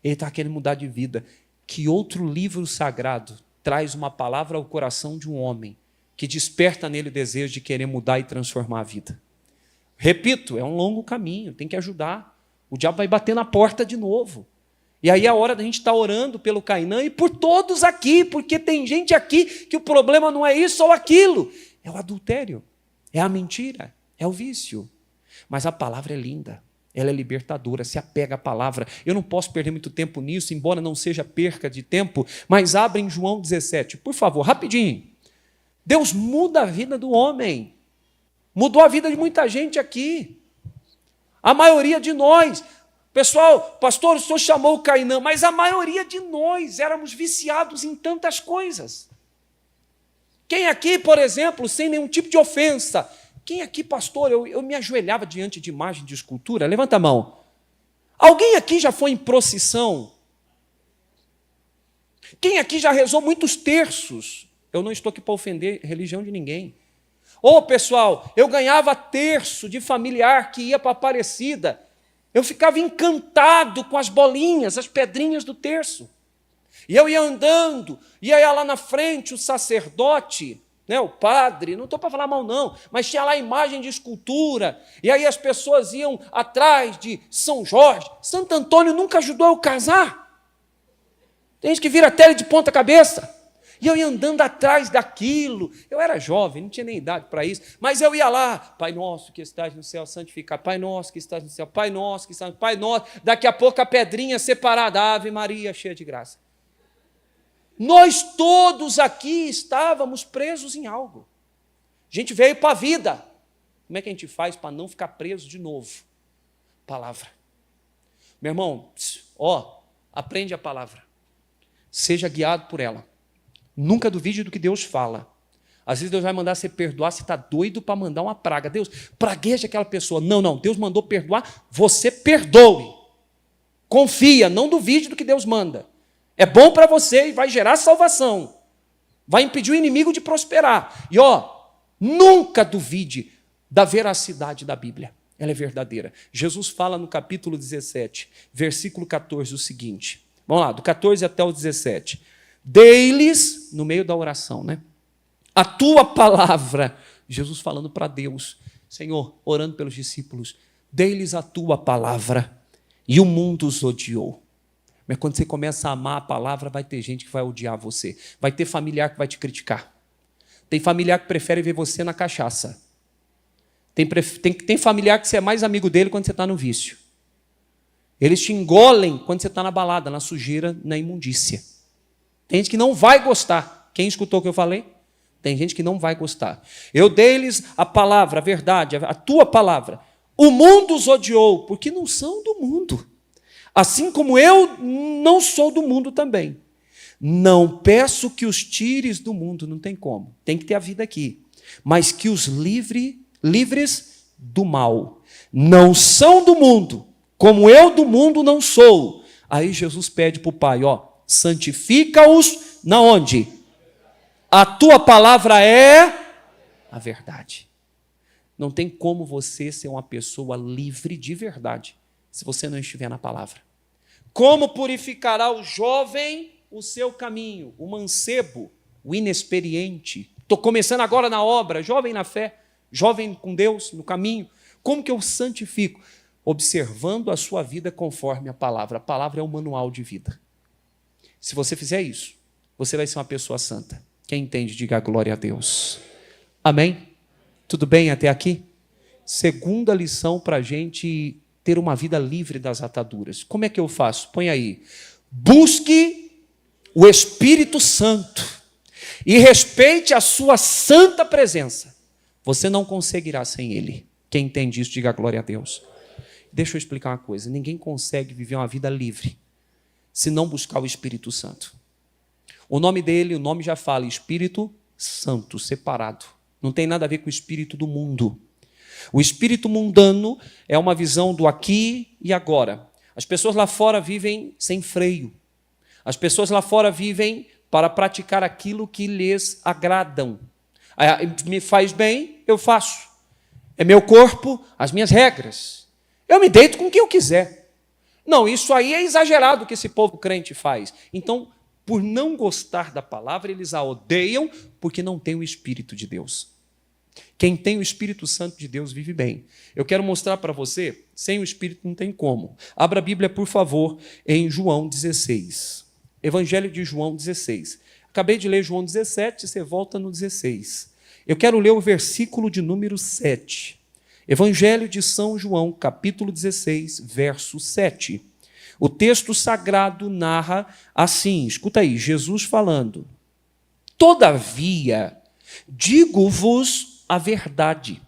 Ele estava querendo mudar de vida. Que outro livro sagrado traz uma palavra ao coração de um homem que desperta nele o desejo de querer mudar e transformar a vida? Repito, é um longo caminho, tem que ajudar. O diabo vai bater na porta de novo. E aí é a hora da gente estar orando pelo Cainã e por todos aqui, porque tem gente aqui que o problema não é isso ou aquilo. É o adultério, é a mentira, é o vício. Mas a palavra é linda, ela é libertadora, se apega à palavra. Eu não posso perder muito tempo nisso, embora não seja perca de tempo, mas abre em João 17, por favor, rapidinho. Deus muda a vida do homem. Mudou a vida de muita gente aqui. A maioria de nós. Pessoal, pastor, o senhor chamou o Cainã, mas a maioria de nós éramos viciados em tantas coisas. Quem aqui, por exemplo, sem nenhum tipo de ofensa, quem aqui, pastor, eu me ajoelhava diante de imagem de escultura? Levanta a mão. Alguém aqui já foi em procissão? Quem aqui já rezou muitos terços? Eu não estou aqui para ofender religião de ninguém. Pessoal, eu ganhava terço de familiar que ia para a Aparecida. Eu ficava encantado com as bolinhas, as pedrinhas do terço. E eu ia andando, e aí lá na frente o sacerdote, né, o padre, não estou para falar mal não, mas tinha lá a imagem de escultura, e aí as pessoas iam atrás de São Jorge. Santo Antônio nunca ajudou eu a casar. Tem gente que vira tele de ponta cabeça. E eu ia andando atrás daquilo. Eu era jovem, não tinha nem idade para isso. Mas eu ia lá, Pai nosso que estás no céu, santificado. Pai nosso que estás no céu, Pai nosso que estás no céu, Pai nosso. Daqui a pouco a pedrinha separada, Ave Maria, cheia de graça. Nós todos aqui estávamos presos em algo. A gente veio para a vida. Como é que a gente faz para não ficar preso de novo? Palavra. Meu irmão, aprende a palavra. Seja guiado por ela. Nunca duvide do que Deus fala. Às vezes Deus vai mandar você perdoar, você está doido para mandar uma praga. Deus, pragueja aquela pessoa. Não, Deus mandou perdoar, você perdoe. Confia, não duvide do que Deus manda. É bom para você e vai gerar salvação. Vai impedir o inimigo de prosperar. E nunca duvide da veracidade da Bíblia. Ela é verdadeira. Jesus fala no capítulo 17, versículo 14, o seguinte. Vamos lá, do 14 até o 17. Dei-lhes, no meio da oração, né? A tua palavra, Jesus falando para Deus, Senhor, orando pelos discípulos, dei-lhes a tua palavra, e o mundo os odiou. Mas quando você começa a amar a palavra, vai ter gente que vai odiar você. Vai ter familiar que vai te criticar. Tem familiar que prefere ver você na cachaça. Tem familiar que você é mais amigo dele quando você está no vício. Eles te engolem quando você está na balada, na sujeira, na imundícia. Tem gente que não vai gostar. Quem escutou o que eu falei? Tem gente que não vai gostar. Eu dei-lhes a palavra, a verdade, a tua palavra. O mundo os odiou, porque não são do mundo. Assim como eu não sou do mundo também. Não peço que os tires do mundo, não tem como. Tem que ter a vida aqui. Mas que os livres do mal. Não são do mundo, como eu do mundo não sou. Aí Jesus pede para o Pai, santifica-os na onde? A tua palavra é a verdade. Não tem como você ser uma pessoa livre de verdade se você não estiver na palavra. Como purificará o jovem o seu caminho, o mancebo, o inexperiente? Estou começando agora na obra, jovem na fé, jovem com Deus, no caminho. Como que eu santifico? Observando a sua vida conforme a palavra. A palavra é um manual de vida. Se você fizer isso, você vai ser uma pessoa santa. Quem entende, diga glória a Deus. Amém? Tudo bem até aqui? Segunda lição para a gente ter uma vida livre das ataduras. Como é que eu faço? Põe aí. Busque o Espírito Santo e respeite a sua santa presença. Você não conseguirá sem ele. Quem entende isso, diga glória a Deus. Deixa eu explicar uma coisa. Ninguém consegue viver uma vida livre se não buscar o Espírito Santo. O nome dele, o nome já fala, Espírito Santo, separado. Não tem nada a ver com o espírito do mundo. O espírito mundano é uma visão do aqui e agora. As pessoas lá fora vivem sem freio. As pessoas lá fora vivem para praticar aquilo que lhes agradam. Me faz bem, eu faço. É meu corpo, as minhas regras. Eu me deito com quem eu quiser. Não, isso aí é exagerado o que esse povo crente faz. Então, por não gostar da palavra, eles a odeiam porque não tem o Espírito de Deus. Quem tem o Espírito Santo de Deus vive bem. Eu quero mostrar para você, sem o Espírito não tem como. Abra a Bíblia, por favor, em João 16. Evangelho de João 16. Acabei de ler João 17, você volta no 16. Eu quero ler o versículo de número 7. Evangelho de São João, capítulo 16, verso 7. O texto sagrado narra assim, escuta aí, Jesus falando. Todavia, digo-vos a verdade,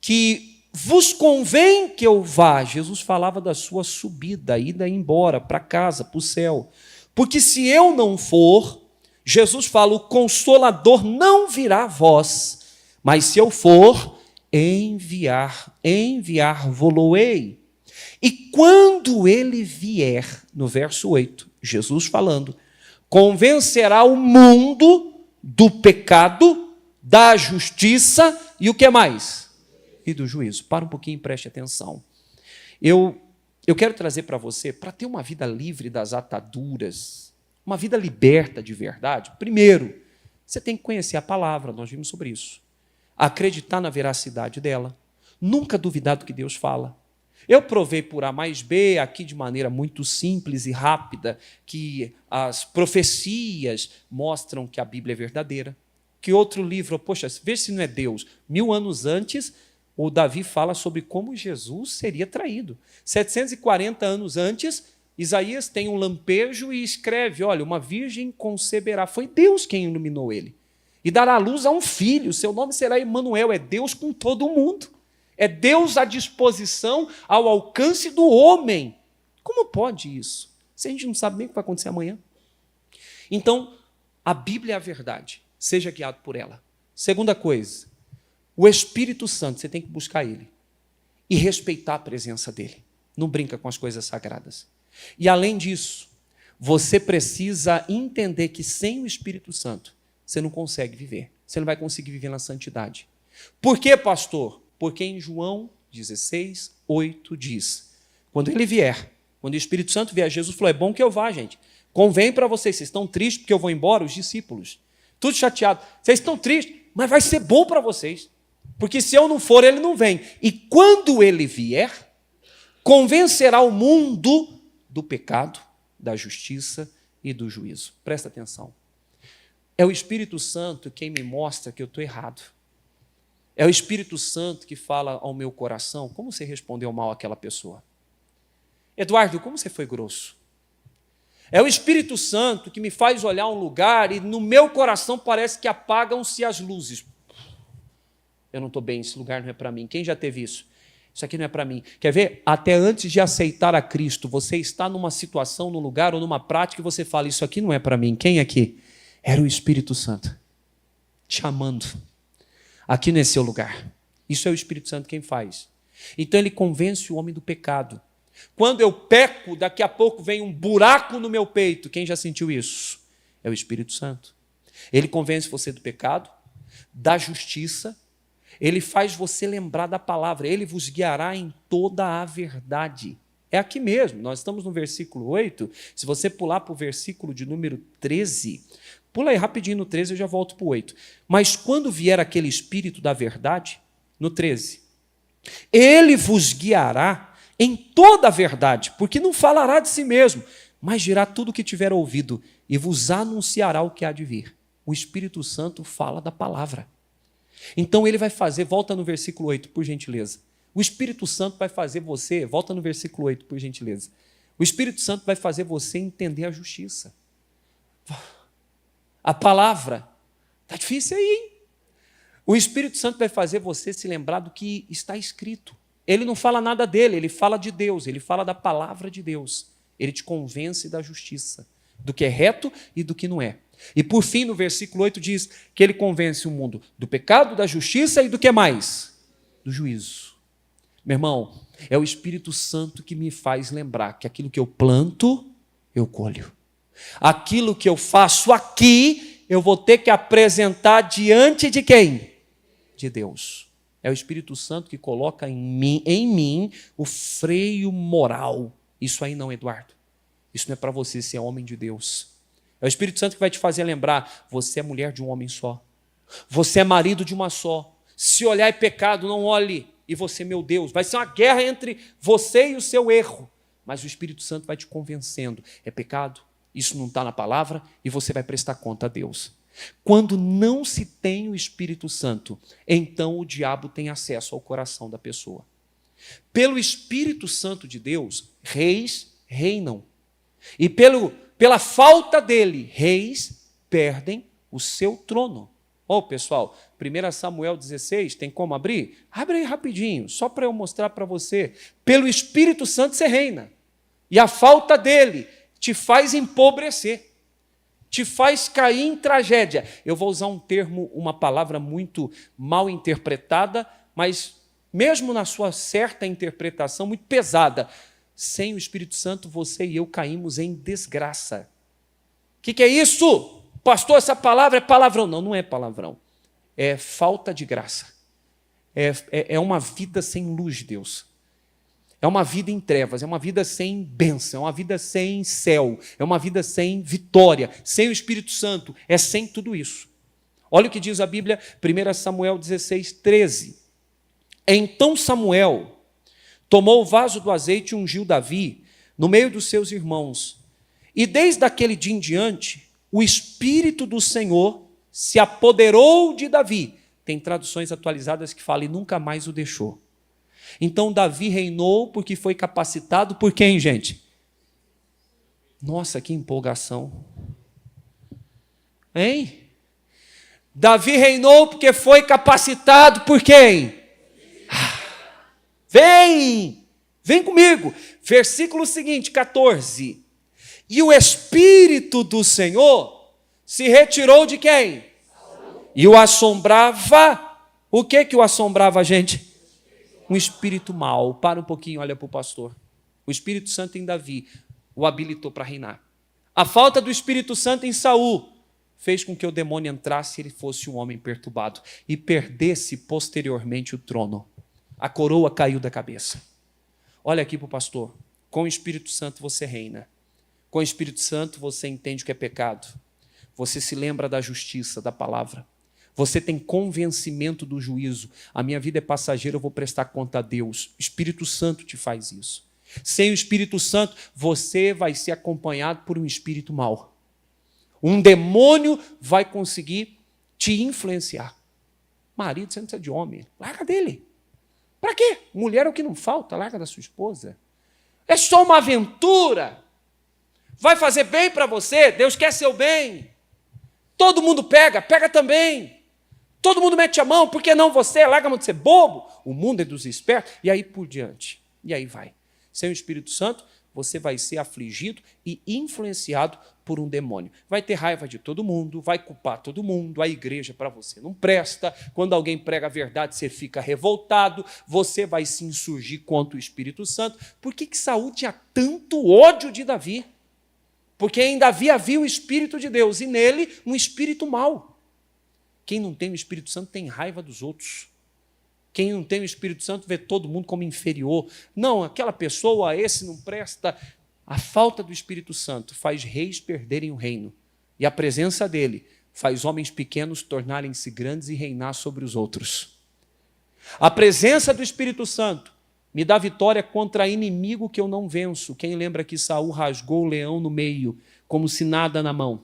que vos convém que eu vá. Jesus falava da sua subida, a ida embora para casa, para o céu. Porque se eu não for, Jesus fala, o Consolador não virá a vós, mas se eu for, enviar-vos-ei. E quando ele vier, no verso 8, Jesus falando, convencerá o mundo do pecado, da justiça e o que mais? E do juízo. Para um pouquinho e preste atenção. Eu quero trazer para você, para ter uma vida livre das ataduras, uma vida liberta de verdade, primeiro, você tem que conhecer a palavra, nós vimos sobre isso. Acreditar na veracidade dela, nunca duvidar do que Deus fala. Eu provei por A mais B, aqui de maneira muito simples e rápida, que as profecias mostram que a Bíblia é verdadeira. Que outro livro, poxa, vê se não é Deus. 1000 anos antes, o Davi fala sobre como Jesus seria traído. 740 anos antes, Isaías tem um lampejo e escreve, olha, uma virgem conceberá. Foi Deus quem iluminou ele. E dará à luz a um filho, seu nome será Emanuel, é Deus com todo o mundo. É Deus à disposição, ao alcance do homem. Como pode isso? Se a gente não sabe nem o que vai acontecer amanhã. Então, a Bíblia é a verdade. Seja guiado por ela. Segunda coisa, o Espírito Santo, você tem que buscar ele. E respeitar a presença dele. Não brinca com as coisas sagradas. E além disso, você precisa entender que sem o Espírito Santo, você não consegue viver. Você não vai conseguir viver na santidade. Por quê, pastor? Porque em João 16, 8 diz, quando ele vier, quando o Espírito Santo vier, Jesus falou, é bom que eu vá, gente. Convém para vocês estão tristes porque eu vou embora, os discípulos. Tudo chateado. Vocês estão tristes, mas vai ser bom para vocês. Porque se eu não for, ele não vem. E quando ele vier, convencerá o mundo do pecado, da justiça e do juízo. Presta atenção. É o Espírito Santo quem me mostra que eu estou errado. É o Espírito Santo que fala ao meu coração como você respondeu mal àquela pessoa. Eduardo, como você foi grosso? É o Espírito Santo que me faz olhar um lugar e no meu coração parece que apagam-se as luzes. Eu não estou bem, esse lugar não é para mim. Quem já teve isso? Isso aqui não é para mim. Quer ver? Até antes de aceitar a Cristo, você está numa situação, num lugar ou numa prática e você fala, isso aqui não é para mim. Quem aqui? Era o Espírito Santo te chamando. Aqui não é seu lugar. Isso é o Espírito Santo quem faz. Então ele convence o homem do pecado. Quando eu peco, daqui a pouco vem um buraco no meu peito. Quem já sentiu isso? É o Espírito Santo. Ele convence você do pecado, da justiça. Ele faz você lembrar da palavra. Ele vos guiará em toda a verdade. É aqui mesmo. Nós estamos no versículo 8. Se você pular para o versículo de número 13, pula aí rapidinho no 13, eu já volto para o 8. Mas quando vier aquele Espírito da verdade, no 13, ele vos guiará em toda a verdade, porque não falará de si mesmo, mas dirá tudo o que tiver ouvido e vos anunciará o que há de vir. O Espírito Santo fala da palavra. Então ele vai fazer, volta no versículo 8, por gentileza. O Espírito Santo vai fazer você, volta no versículo 8, por gentileza. O Espírito Santo vai fazer você entender a justiça. A palavra, está difícil aí, hein? O Espírito Santo vai fazer você se lembrar do que está escrito. Ele não fala nada dele, ele fala de Deus, ele fala da palavra de Deus. Ele te convence da justiça, do que é reto e do que não é. E por fim, no versículo 8 diz que ele convence o mundo do pecado, da justiça e do que mais? Do juízo. Meu irmão, é o Espírito Santo que me faz lembrar que aquilo que eu planto, eu colho. Aquilo que eu faço aqui, eu vou ter que apresentar diante de quem? De Deus. É o Espírito Santo que coloca em mim o freio moral. Isso aí não, Eduardo. Isso não é para você ser homem de Deus. É o Espírito Santo que vai te fazer lembrar, você é mulher de um homem só. Você é marido de uma só. Se olhar é pecado, não olhe. E você, meu Deus, vai ser uma guerra entre você e o seu erro. Mas o Espírito Santo vai te convencendo. É pecado, isso não está na palavra e você vai prestar conta a Deus. Quando não se tem o Espírito Santo, então o diabo tem acesso ao coração da pessoa. Pelo Espírito Santo de Deus, reis reinam. E pela falta dele, reis perdem o seu trono. Pessoal, 1 Samuel 16, tem como abrir? Abre aí rapidinho, só para eu mostrar para você. Pelo Espírito Santo você reina. E a falta dele te faz empobrecer. Te faz cair em tragédia. Eu vou usar um termo, uma palavra muito mal interpretada, mas mesmo na sua certa interpretação, muito pesada. Sem o Espírito Santo, você e eu caímos em desgraça. O que é isso? Pastor, essa palavra é palavrão. Não, não é palavrão. É falta de graça. É uma vida sem luz de Deus. É uma vida em trevas, é uma vida sem bênção, é uma vida sem céu, é uma vida sem vitória, sem o Espírito Santo, é sem tudo isso. Olha o que diz a Bíblia, 1 Samuel 16, 13. Então Samuel tomou o vaso do azeite e ungiu Davi no meio dos seus irmãos. E desde aquele dia em diante, o Espírito do Senhor se apoderou de Davi. Tem traduções atualizadas que falam e nunca mais o deixou. Então Davi reinou porque foi capacitado por quem, gente? Nossa, que empolgação. Hein? Davi reinou porque foi capacitado por quem? Vem! Vem comigo. Versículo seguinte, 14. E o Espírito do Senhor se retirou de quem? E o assombrava. O que o assombrava, gente? Um espírito mau. Para um pouquinho, olha para o pastor. O Espírito Santo em Davi o habilitou para reinar. A falta do Espírito Santo em Saul fez com que o demônio entrasse e ele fosse um homem perturbado e perdesse posteriormente o trono. A coroa caiu da cabeça. Olha aqui para o pastor. Com o Espírito Santo você reina. Com o Espírito Santo você entende o que é pecado. Você se lembra da justiça, da palavra. Você tem convencimento do juízo. A minha vida é passageira, eu vou prestar conta a Deus. O Espírito Santo te faz isso. Sem o Espírito Santo, você vai ser acompanhado por um espírito mau. Um demônio vai conseguir te influenciar. Marido, você não precisa de homem. Larga dele. Para quê? Mulher é o que não falta, larga da sua esposa. É só uma aventura. Vai fazer bem para você, Deus quer seu bem. Todo mundo pega também. Todo mundo mete a mão, por que não você? Larga a mão de ser bobo. O mundo é dos espertos. E aí por diante. E aí vai. Sem o Espírito Santo, você vai ser afligido e influenciado por um demônio. Vai ter raiva de todo mundo, vai culpar todo mundo, a igreja para você não presta, quando alguém prega a verdade você fica revoltado, você vai se insurgir contra o Espírito Santo. Por que Saul tinha tanto ódio de Davi? Porque em Davi havia o Espírito de Deus e nele um espírito mau. Quem não tem o Espírito Santo tem raiva dos outros. Quem não tem o Espírito Santo vê todo mundo como inferior. Não, aquela pessoa, esse não presta. A falta do Espírito Santo faz reis perderem o reino. E a presença dele faz homens pequenos tornarem-se grandes e reinar sobre os outros. A presença do Espírito Santo me dá vitória contra inimigo que eu não venço. Quem lembra que Saul rasgou o leão no meio, como se nada na mão?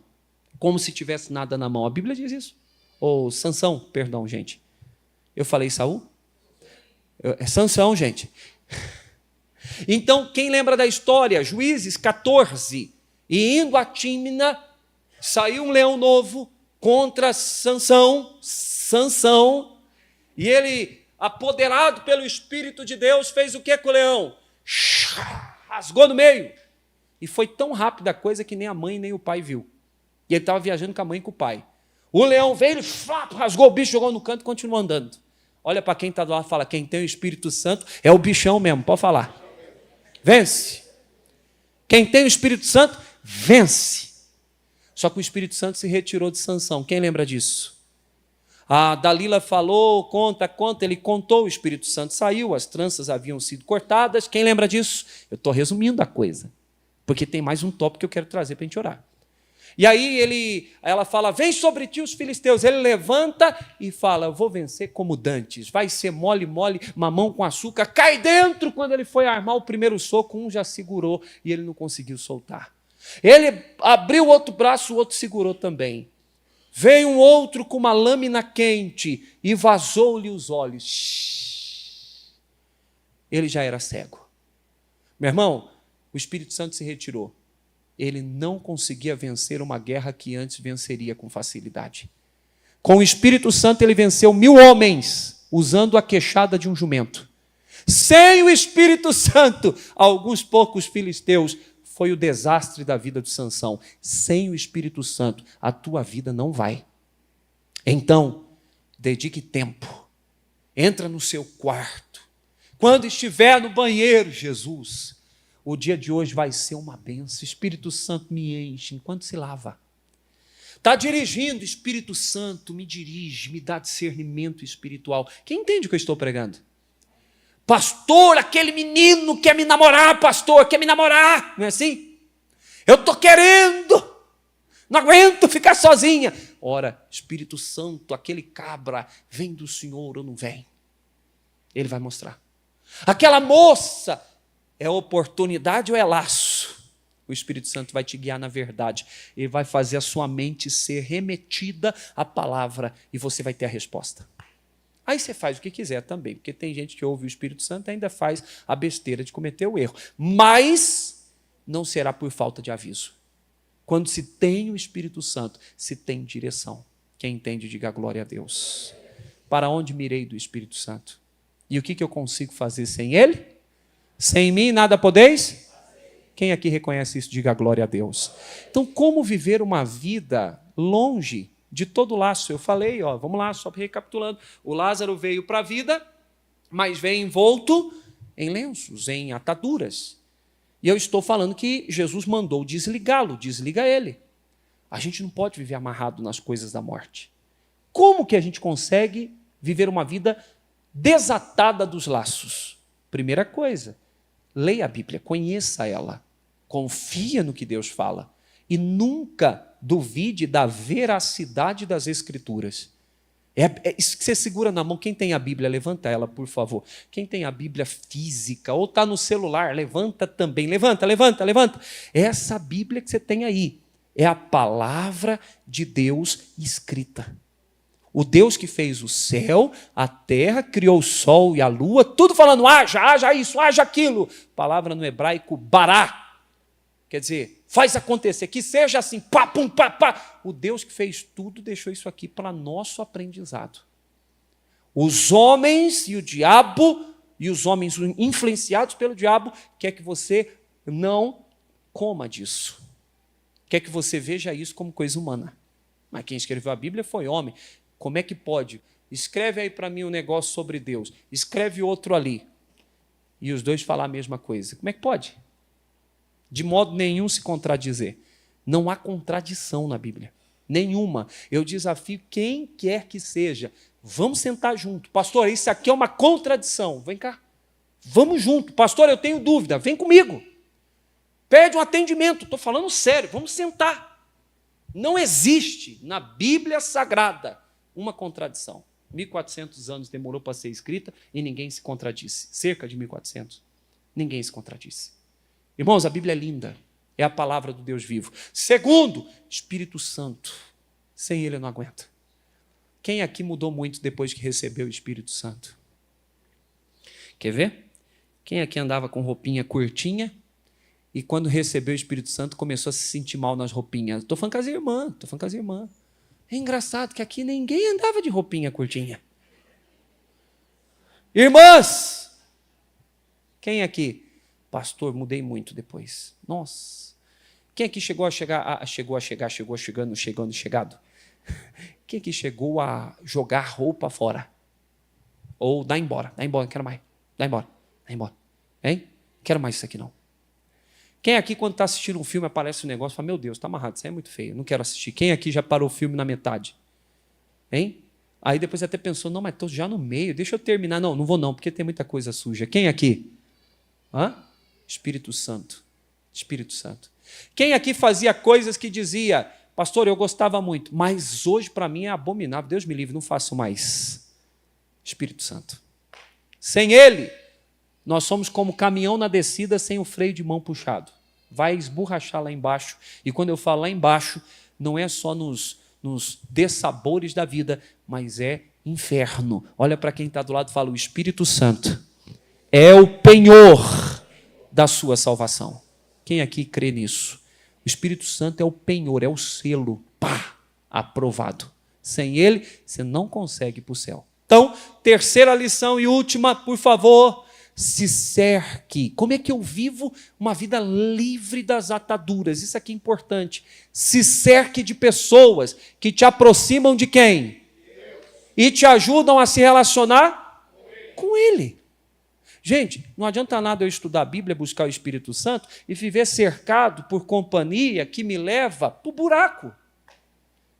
Como se tivesse nada na mão. A Bíblia diz isso. Ou Sansão, perdão, gente. Eu falei Saul? É Sansão, gente. Então, quem lembra da história? Juízes 14. E indo a Tímina, saiu um leão novo contra Sansão. E ele, apoderado pelo Espírito de Deus, fez o que com o leão? Rasgou no meio. E foi tão rápida a coisa que nem a mãe nem o pai viu. E ele estava viajando com a mãe e com o pai. O leão veio, ele rasgou o bicho, jogou no canto e continuou andando. Olha para quem está do lado e fala, quem tem o Espírito Santo é o bichão mesmo, pode falar. Vence. Quem tem o Espírito Santo, vence. Só que o Espírito Santo se retirou de Sansão. Quem lembra disso? A Dalila falou, conta, ele contou, o Espírito Santo saiu, as tranças haviam sido cortadas. Quem lembra disso? Eu estou resumindo a coisa, porque tem mais um tópico que eu quero trazer para a gente orar. E aí ela fala, vem sobre ti os filisteus. Ele levanta e fala, eu vou vencer como dantes. Vai ser mole, mamão com açúcar. Cai dentro. Quando ele foi armar o primeiro soco, um já segurou e ele não conseguiu soltar. Ele abriu o outro braço, o outro segurou também. Veio um outro com uma lâmina quente e vazou-lhe os olhos. Ele já era cego. Meu irmão, o Espírito Santo se retirou. Ele não conseguia vencer uma guerra que antes venceria com facilidade. Com o Espírito Santo ele venceu 1000 homens, usando a queixada de um jumento. Sem o Espírito Santo, alguns poucos filisteus, foi o desastre da vida de Sansão. Sem o Espírito Santo, a tua vida não vai. Então, dedique tempo. Entra no seu quarto. Quando estiver no banheiro, Jesus, o dia de hoje vai ser uma bênção. Espírito Santo me enche enquanto se lava. Está dirigindo, Espírito Santo me dirige, me dá discernimento espiritual. Quem entende o que eu estou pregando? Pastor, aquele menino quer me namorar, pastor, quer me namorar. Não é assim? Eu estou querendo, não aguento ficar sozinha. Ora, Espírito Santo, aquele cabra, vem do Senhor ou não vem? Ele vai mostrar. Aquela moça, é oportunidade ou é laço? O Espírito Santo vai te guiar na verdade. Ele vai fazer a sua mente ser remetida à palavra e você vai ter a resposta. Aí você faz o que quiser também, porque tem gente que ouve o Espírito Santo e ainda faz a besteira de cometer o erro. Mas não será por falta de aviso. Quando se tem o Espírito Santo, se tem direção. Quem entende, diga glória a Deus. Para onde mirei do Espírito Santo? E o que eu consigo fazer sem ele? Sem mim nada podeis? Quem aqui reconhece isso, diga glória a Deus. Então, como viver uma vida longe de todo laço? Eu falei, vamos lá, só recapitulando. O Lázaro veio para a vida, mas veio envolto em lenços, em ataduras. E eu estou falando que Jesus mandou desligá-lo, desliga ele. A gente não pode viver amarrado nas coisas da morte. Como que a gente consegue viver uma vida desatada dos laços? Primeira coisa, leia a Bíblia, conheça ela, confia no que Deus fala e nunca duvide da veracidade das Escrituras. Isso que você segura na mão, quem tem a Bíblia, levanta ela, por favor. Quem tem a Bíblia física ou está no celular, levanta também, levanta. Essa Bíblia que você tem aí é a palavra de Deus escrita. O Deus que fez o céu, a terra, criou o sol e a lua, tudo falando, haja isso, haja aquilo. Palavra no hebraico, bará. Quer dizer, faz acontecer, que seja assim, pá, pum, pá, pá. O Deus que fez tudo deixou isso aqui para nosso aprendizado. Os homens e o diabo, e os homens influenciados pelo diabo, quer que você não coma disso. Quer que você veja isso como coisa humana. Mas quem escreveu a Bíblia foi homem. Como é que pode? Escreve aí para mim um negócio sobre Deus. Escreve outro ali. E os dois falar a mesma coisa. Como é que pode? De modo nenhum se contradizer. Não há contradição na Bíblia. Nenhuma. Eu desafio quem quer que seja. Vamos sentar junto. Pastor, isso aqui é uma contradição. Vem cá. Vamos junto. Pastor, eu tenho dúvida. Vem comigo. Pede um atendimento. Estou falando sério. Vamos sentar. Não existe na Bíblia Sagrada uma contradição. 1.400 anos demorou para ser escrita e ninguém se contradisse. Cerca de 1.400. Ninguém se contradisse. Irmãos, a Bíblia é linda. É a palavra do Deus vivo. Segundo, Espírito Santo. Sem ele eu não aguento. Quem aqui mudou muito depois que recebeu o Espírito Santo? Quer ver? Quem aqui andava com roupinha curtinha e quando recebeu o Espírito Santo começou a se sentir mal nas roupinhas? Estou falando com as irmãs, É engraçado que aqui ninguém andava de roupinha curtinha. Irmãs! Quem aqui? Pastor, mudei muito depois. Nossa. Quem aqui chegou chegado? Quem aqui chegou a jogar roupa fora? Ou dá embora, não quero mais. Dá embora. Hein? Quero mais isso aqui não. Quem aqui quando está assistindo um filme aparece um negócio e fala, meu Deus, está amarrado, isso aí é muito feio, não quero assistir. Quem aqui já parou o filme na metade? Hein? Aí depois até pensou, não, mas estou já no meio, deixa eu terminar. Não vou não, porque tem muita coisa suja. Quem aqui? Espírito Santo. Quem aqui fazia coisas que dizia, pastor, eu gostava muito, mas hoje para mim é abominável, Deus me livre, não faço mais. Espírito Santo. Sem ele, nós somos como caminhão na descida sem o freio de mão puxado. Vai esborrachar lá embaixo. E quando eu falo lá embaixo, não é só nos dessabores da vida, mas é inferno. Olha para quem está do lado e fala, o Espírito Santo é o penhor da sua salvação. Quem aqui crê nisso? O Espírito Santo é o penhor, é o selo, aprovado. Sem ele, você não consegue ir para o céu. Então, terceira lição e última, por favor, se cerque. Como é que eu vivo uma vida livre das ataduras? Isso aqui é importante. Se cerque de pessoas que te aproximam de quem? Deus. E te ajudam a se relacionar com Ele. Gente, não adianta nada eu estudar a Bíblia, buscar o Espírito Santo e viver cercado por companhia que me leva para o buraco.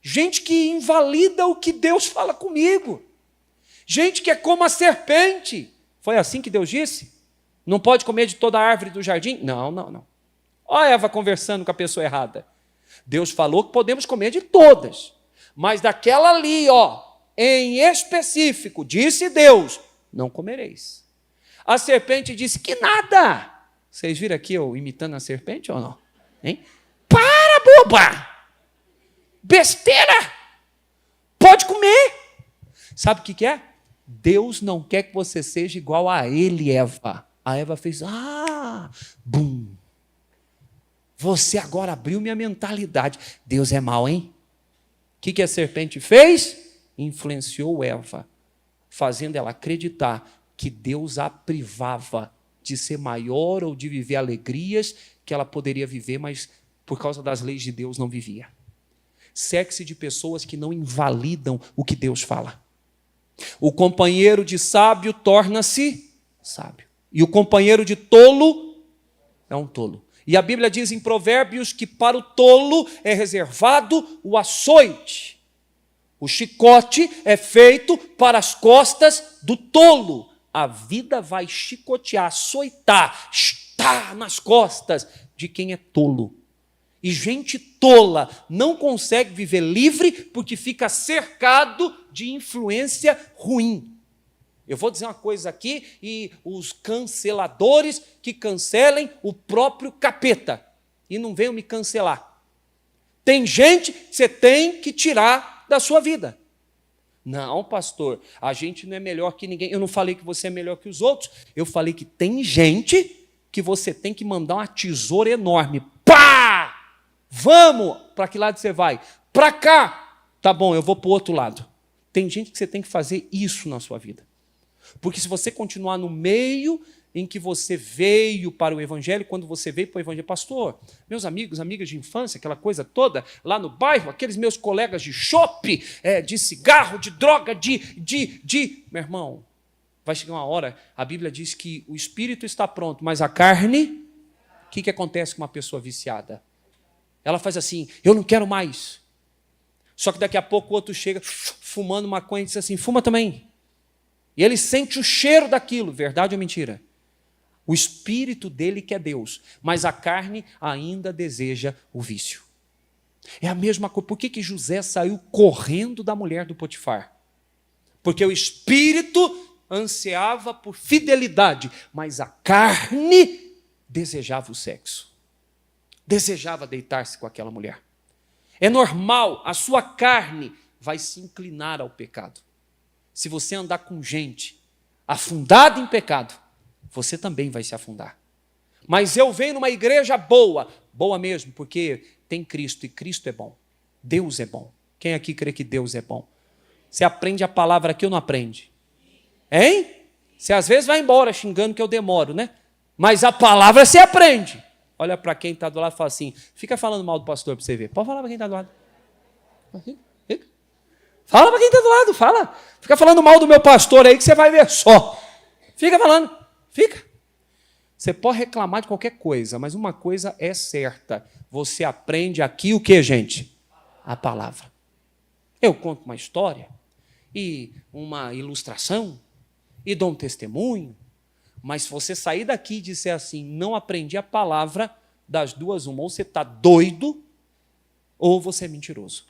Gente que invalida o que Deus fala comigo. Gente que é como a serpente. Foi assim que Deus disse? Não pode comer de toda a árvore do jardim? Não. Olha a Eva conversando com a pessoa errada. Deus falou que podemos comer de todas. Mas daquela ali, em específico, disse Deus, não comereis. A serpente disse que nada. Vocês viram aqui eu imitando a serpente ou não? Hein? Para, boba! Besteira! Pode comer. Sabe o que é? Deus não quer que você seja igual a ele, Eva. A Eva fez, bum. Você agora abriu minha mentalidade. Deus é mau, hein? O que a serpente fez? Influenciou Eva, fazendo ela acreditar que Deus a privava de ser maior ou de viver alegrias que ela poderia viver, mas por causa das leis de Deus não vivia. Cerque-se de pessoas que não invalidam o que Deus fala. O companheiro de sábio torna-se sábio. E o companheiro de tolo é um tolo. E a Bíblia diz em Provérbios que para o tolo é reservado o açoite. O chicote é feito para as costas do tolo. A vida vai chicotear, açoitar, está nas costas de quem é tolo. E gente tola não consegue viver livre porque fica cercado de influência ruim. Eu vou dizer uma coisa aqui e os canceladores que cancelem o próprio capeta e não venham me cancelar. Tem gente que você tem que tirar da sua vida. Não, pastor, a gente não é melhor que ninguém. Eu não falei que você é melhor que os outros. Eu falei que tem gente que você tem que mandar uma tesoura enorme. Pá! Vamos! Para que lado você vai? Para cá! Tá bom, eu vou para o outro lado. Tem gente que você tem que fazer isso na sua vida. Porque se você continuar no meio em que você veio para o Evangelho, quando você veio para o Evangelho, pastor, meus amigos, amigas de infância, aquela coisa toda, lá no bairro, aqueles meus colegas de chope, de cigarro, de droga, Meu irmão, vai chegar uma hora, a Bíblia diz que o espírito está pronto, mas a carne, o que acontece com uma pessoa viciada? Ela faz assim, eu não quero mais. Só que daqui a pouco o outro chega fumando maconha e diz assim, fuma também. E ele sente o cheiro daquilo, verdade ou mentira? O espírito dele que é Deus, mas a carne ainda deseja o vício. É a mesma coisa. Por que José saiu correndo da mulher do Potifar? Porque o espírito ansiava por fidelidade, mas a carne desejava o sexo. Desejava deitar-se com aquela mulher. É normal, a sua carne vai se inclinar ao pecado. Se você andar com gente afundada em pecado, você também vai se afundar. Mas eu venho numa igreja boa, boa mesmo, porque tem Cristo, e Cristo é bom. Deus é bom. Quem aqui crê que Deus é bom? Você aprende a palavra aqui ou não aprende? Hein? Você às vezes vai embora xingando que eu demoro, né? Mas a palavra você aprende. Olha para quem está do lado e fala assim, fica falando mal do pastor para você ver. Pode falar para quem está do lado. Fala para quem está do lado, fala. Fica falando mal do meu pastor aí que você vai ver só. Fica falando, fica. Você pode reclamar de qualquer coisa, mas uma coisa é certa. Você aprende aqui o que, gente? A palavra. Eu conto uma história e uma ilustração e dou um testemunho, mas se você sair daqui e disser assim, não aprendi a palavra, das duas uma, ou você está doido ou você é mentiroso.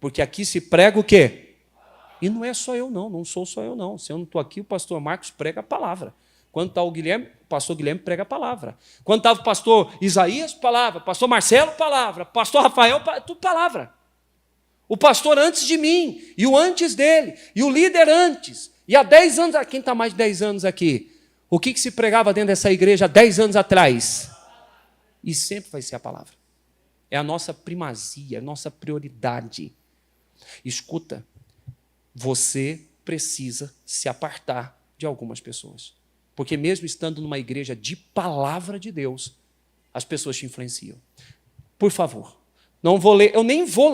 Porque aqui se prega o quê? E não é só eu não, não sou só eu não. Se eu não estou aqui, o pastor Marcos prega a palavra. Quando está o Guilherme, o pastor Guilherme prega a palavra. Quando estava o pastor Isaías, palavra. Pastor Marcelo, palavra. Pastor Rafael, tudo palavra. O pastor antes de mim, e o antes dele, e o líder antes. E há 10 anos, quem está mais de 10 anos aqui? O que se pregava dentro dessa igreja há 10 anos atrás? E sempre vai ser a palavra. É a nossa primazia, a nossa prioridade. Escuta, você precisa se apartar de algumas pessoas. Porque mesmo estando numa igreja de palavra de Deus, as pessoas te influenciam. Por favor, não vou ler, eu nem vou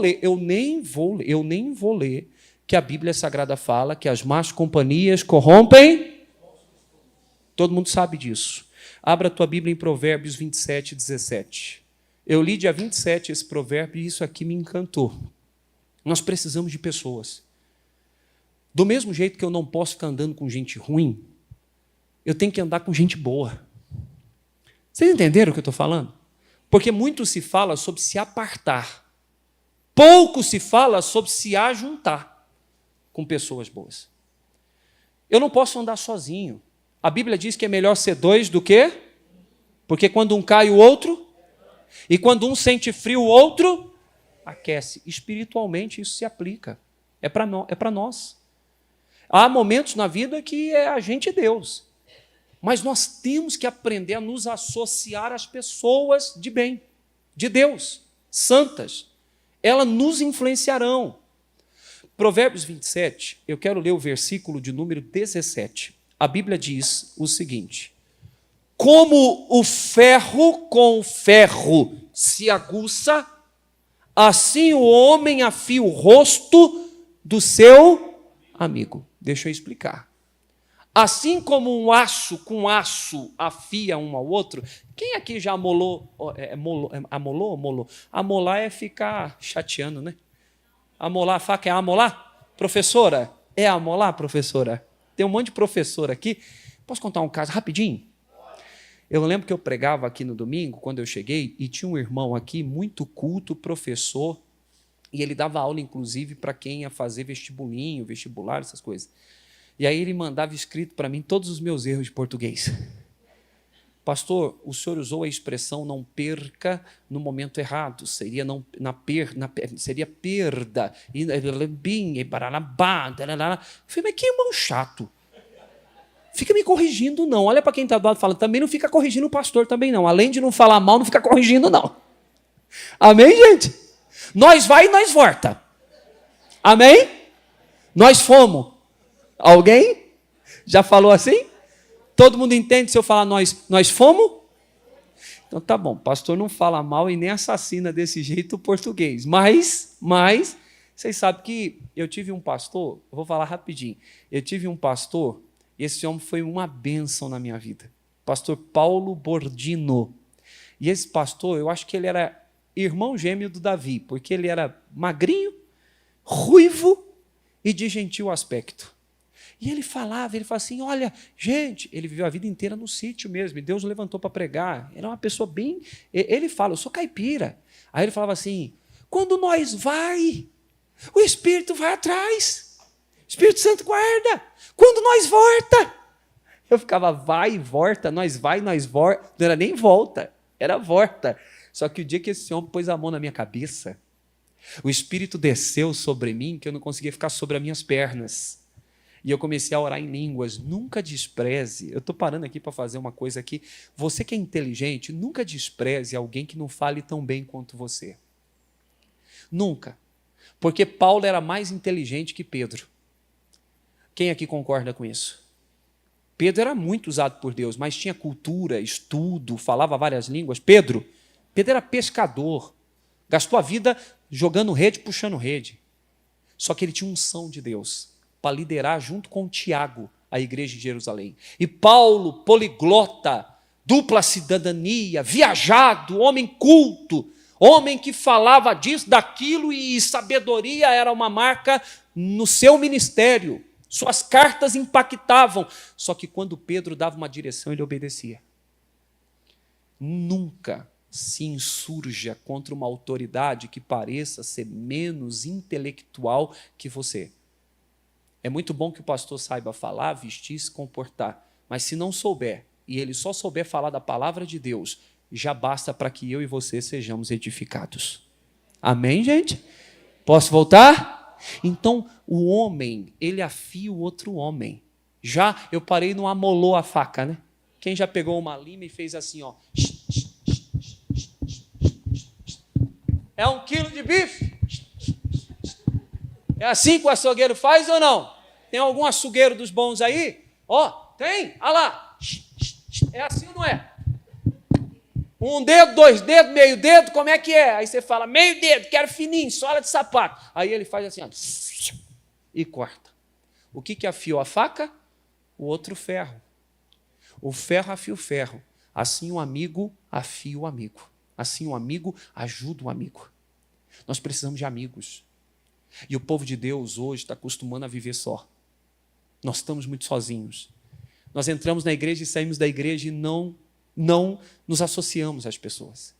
ler que a Bíblia Sagrada fala que as más companhias corrompem. Todo mundo sabe disso. Abra a tua Bíblia em Provérbios 27, 17. Eu li dia 27 esse provérbio e isso aqui me encantou. Nós precisamos de pessoas. Do mesmo jeito que eu não posso ficar andando com gente ruim, eu tenho que andar com gente boa. Vocês entenderam o que eu estou falando? Porque muito se fala sobre se apartar. Pouco se fala sobre se ajuntar com pessoas boas. Eu não posso andar sozinho. A Bíblia diz que é melhor ser dois do que? Porque quando um cai, o outro. E quando um sente frio, o outro aquece. Espiritualmente isso se aplica. É para nós. Há momentos na vida que é a gente e Deus. Mas nós temos que aprender a nos associar às pessoas de bem, de Deus, santas. Elas nos influenciarão. Provérbios 27, eu quero ler o versículo de número 17. A Bíblia diz o seguinte: Como o ferro com ferro se aguça, assim o homem afia o rosto do seu amigo. Deixa eu explicar. Assim como um aço com aço afia um ao outro, quem aqui já amolou? Amolou ou molou? Amolar é ficar chateando, né? Amolar a faca é amolar? Professora, é amolar, professora? Tem um monte de professor aqui. Posso contar um caso rapidinho? Eu lembro que eu pregava aqui no domingo, quando eu cheguei, e tinha um irmão aqui, muito culto, professor, e ele dava aula, inclusive, para quem ia fazer vestibulinho, vestibular, essas coisas. E aí ele mandava escrito para mim todos os meus erros de português. Pastor, o senhor usou a expressão não perca no momento errado, seria, seria perda. Eu falei, mas que irmão chato. Fica me corrigindo, não. Olha para quem está do lado falando, também não fica corrigindo o pastor, também não. Além de não falar mal, não fica corrigindo, não. Amém, gente? Nós vai e nós volta. Amém? Nós fomos. Alguém já falou assim? Todo mundo entende se eu falar nós fomos? Então tá bom, pastor não fala mal e nem assassina desse jeito o português. Mas, vocês sabem que eu tive um pastor, eu vou falar rapidinho. Eu tive um pastor, e esse homem foi uma bênção na minha vida. Pastor Paulo Bordino. E esse pastor, eu acho que ele era irmão gêmeo do Davi, porque ele era magrinho, ruivo e de gentil aspecto. E ele falava assim, olha, gente, ele viveu a vida inteira no sítio mesmo, e Deus o levantou para pregar. Era uma pessoa bem... Ele fala, eu sou caipira. Aí ele falava assim, quando nós vai, o Espírito vai atrás. O Espírito Santo guarda. Quando nós volta. Eu ficava, vai e volta, nós vai, nós volta. Não era nem volta, era volta. Só que o dia que esse homem pôs a mão na minha cabeça, o Espírito desceu sobre mim, que eu não conseguia ficar sobre as minhas pernas. E eu comecei a orar em línguas. Nunca despreze. Eu estou parando aqui para fazer uma coisa aqui. Você que é inteligente, nunca despreze alguém que não fale tão bem quanto você. Nunca. Porque Paulo era mais inteligente que Pedro. Quem aqui concorda com isso? Pedro era muito usado por Deus, mas tinha cultura, estudo, falava várias línguas. Pedro era pescador. Gastou a vida jogando rede, puxando rede. Só que ele tinha unção de Deus para liderar junto com Tiago a igreja de Jerusalém. E Paulo, poliglota, dupla cidadania, viajado, homem culto, homem que falava disso, daquilo, e sabedoria era uma marca no seu ministério. Suas cartas impactavam. Só que quando Pedro dava uma direção, ele obedecia. Nunca se insurja contra uma autoridade que pareça ser menos intelectual que você. É muito bom que o pastor saiba falar, vestir, se comportar, mas se não souber, e ele só souber falar da palavra de Deus, já basta para que eu e você sejamos edificados. Amém, gente? Posso voltar? Então, o homem, ele afia o outro homem. Já eu parei no amolou a faca, né? Quem já pegou uma lima e fez assim, ó. É 1 quilo de bife? É assim que o açougueiro faz ou não? Tem algum açougueiro dos bons aí? Ó, tem? Olha lá. É assim ou não é? 1 dedo, 2 dedos, meio dedo, como é que é? Aí você fala, meio dedo, quero fininho, sola de sapato. Aí ele faz assim, ó, e corta. O que afiou a faca? O outro ferro. O ferro afia o ferro. Assim o amigo afia o amigo. Assim o amigo ajuda o amigo. Nós precisamos de amigos. E o povo de Deus hoje está acostumando a viver só. Nós estamos muito sozinhos. Nós entramos na igreja e saímos da igreja e não nos associamos às pessoas.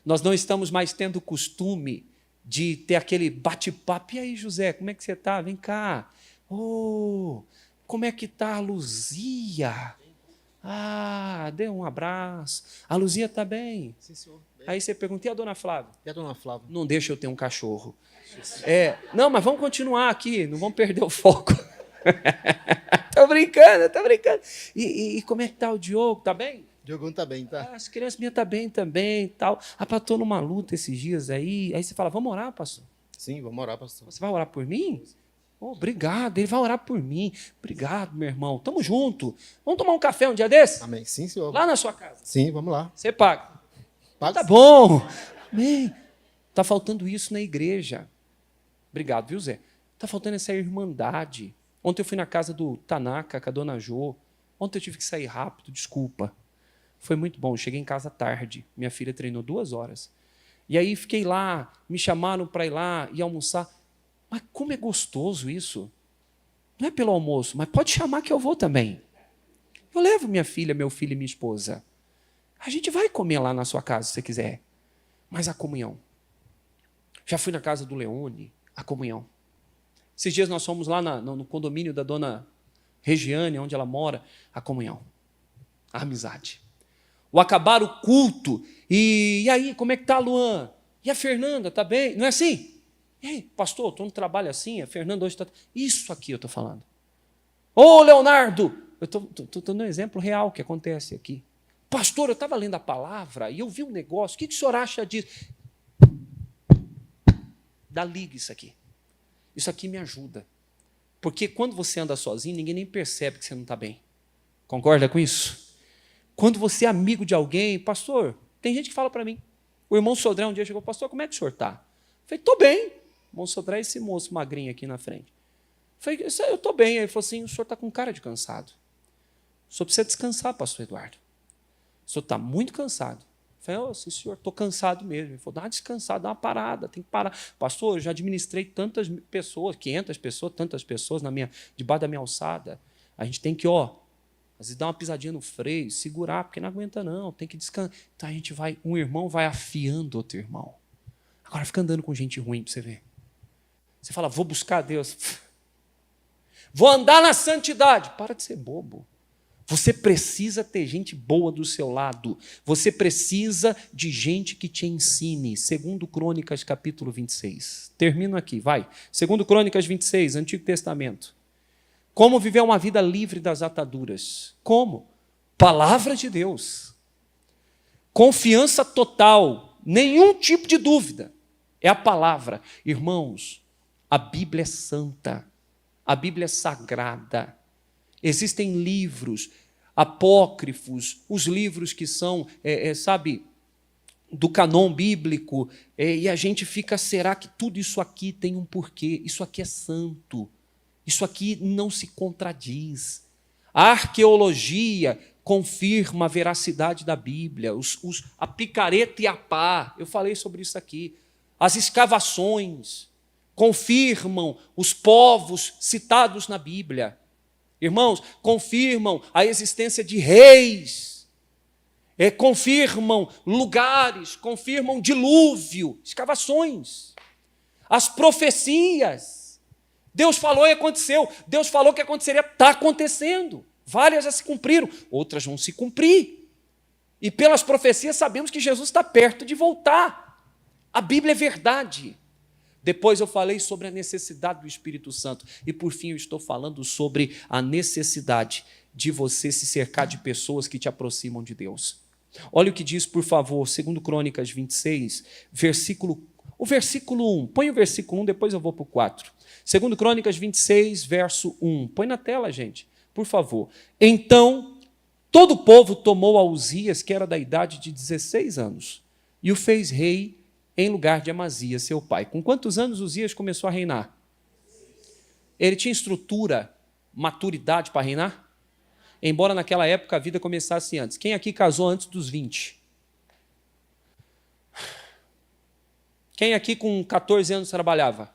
Nós não estamos mais tendo o costume de ter aquele bate-papo. E aí, José, como é que você está? Vem cá. Oh, como é que está a Luzia? Ah, dê um abraço. A Luzia está bem? Sim, senhor. Bem. Aí você pergunta, e a dona Flávia? E a dona Flávia? Não deixa eu ter um cachorro. Não, mas vamos continuar aqui, não vamos perder o foco. Tô brincando. E como é que está o Diogo? Está bem? Diogão está bem, tá? As crianças minhas estão bem também. Tal. Estou numa luta esses dias aí. Aí você fala, vamos orar, pastor? Sim, vamos orar, pastor. Você vai orar por mim? Oh, obrigado, ele vai orar por mim. Obrigado, meu irmão. Tamo junto. Vamos tomar um café um dia desse? Amém. Sim, senhor. Lá na sua casa. Sim, vamos lá. Você paga. Paga. Tá bom. Amém. Tá faltando isso na igreja. Obrigado, viu, Zé? Tá faltando essa irmandade. Ontem eu fui na casa do Tanaka, com a dona Jo. Ontem eu tive que sair rápido, desculpa. Foi muito bom. Cheguei em casa tarde. Minha filha treinou 2 horas. E aí fiquei lá, me chamaram para ir lá e almoçar. Mas como é gostoso isso. Não é pelo almoço, mas pode chamar que eu vou também. Eu levo minha filha, meu filho e minha esposa. A gente vai comer lá na sua casa, se você quiser. Mas a comunhão. Já fui na casa do Leone, a comunhão. Esses dias nós fomos lá no condomínio da dona Regiane, onde ela mora, a comunhão, a amizade. O acabar o culto, e aí, como é que está, Luan? E a Fernanda, está bem? Não é assim? E aí, pastor, estou no trabalho assim, a Fernanda hoje está... Isso aqui eu estou falando. Ô, Leonardo, eu estou dando um exemplo real que acontece aqui. Pastor, eu estava lendo a palavra e eu vi um negócio, o que o senhor acha disso? Dá liga isso aqui. Isso aqui me ajuda. Porque quando você anda sozinho, ninguém nem percebe que você não está bem. Concorda com isso? Quando você é amigo de alguém, pastor, tem gente que fala para mim. O irmão Sodré um dia chegou, pastor, como é que o senhor está? Eu falei, estou bem. O irmão Sodré é esse moço magrinho aqui na frente. Eu falei, eu estou bem. Ele falou assim, o senhor está com cara de cansado. O senhor precisa descansar, pastor Eduardo. O senhor está muito cansado. Eu falei, sim, senhor, estou cansado mesmo. Ele falou, dá uma descansada, dá uma parada, tem que parar. Pastor, eu já administrei tantas pessoas, 500 pessoas, tantas pessoas debaixo da minha alçada. A gente tem que, às vezes dar uma pisadinha no freio, segurar, porque não aguenta não, tem que descansar. Então a gente vai, um irmão vai afiando outro irmão. Agora fica andando com gente ruim para você ver. Você fala, vou buscar Deus. Vou andar na santidade. Para de ser bobo. Você precisa ter gente boa do seu lado. Você precisa de gente que te ensine. 2 Crônicas, capítulo 26. Termino aqui, vai. 2 Crônicas 26, Antigo Testamento. Como viver uma vida livre das ataduras? Como? Palavra de Deus. Confiança total. Nenhum tipo de dúvida. É a palavra. Irmãos, a Bíblia é santa. A Bíblia é sagrada. Existem livros apócrifos, os livros que são, do canon bíblico, e a gente fica, será que tudo isso aqui tem um porquê? Isso aqui é santo, isso aqui não se contradiz. A arqueologia confirma a veracidade da Bíblia, a picareta e a pá, eu falei sobre isso aqui. As escavações confirmam os povos citados na Bíblia. Irmãos, confirmam a existência de reis, confirmam lugares, confirmam dilúvio, escavações, as profecias. Deus falou e aconteceu, Deus falou que aconteceria, está acontecendo. Várias já se cumpriram, outras vão se cumprir. E pelas profecias sabemos que Jesus está perto de voltar. A Bíblia é verdade. Depois eu falei sobre a necessidade do Espírito Santo. E, por fim, eu estou falando sobre a necessidade de você se cercar de pessoas que te aproximam de Deus. Olha o que diz, por favor, 2 Crônicas 26, o versículo 1. Põe o versículo 1, depois eu vou para o 4. 2 Crônicas 26, verso 1. Põe na tela, gente, por favor. Então, todo o povo tomou a Uzias, que era da idade de 16 anos, e o fez rei em lugar de Amazias, seu pai. Com quantos anos Uzias começou a reinar? Ele tinha estrutura, maturidade para reinar? Embora naquela época a vida começasse antes. Quem aqui casou antes dos 20? Quem aqui com 14 anos trabalhava?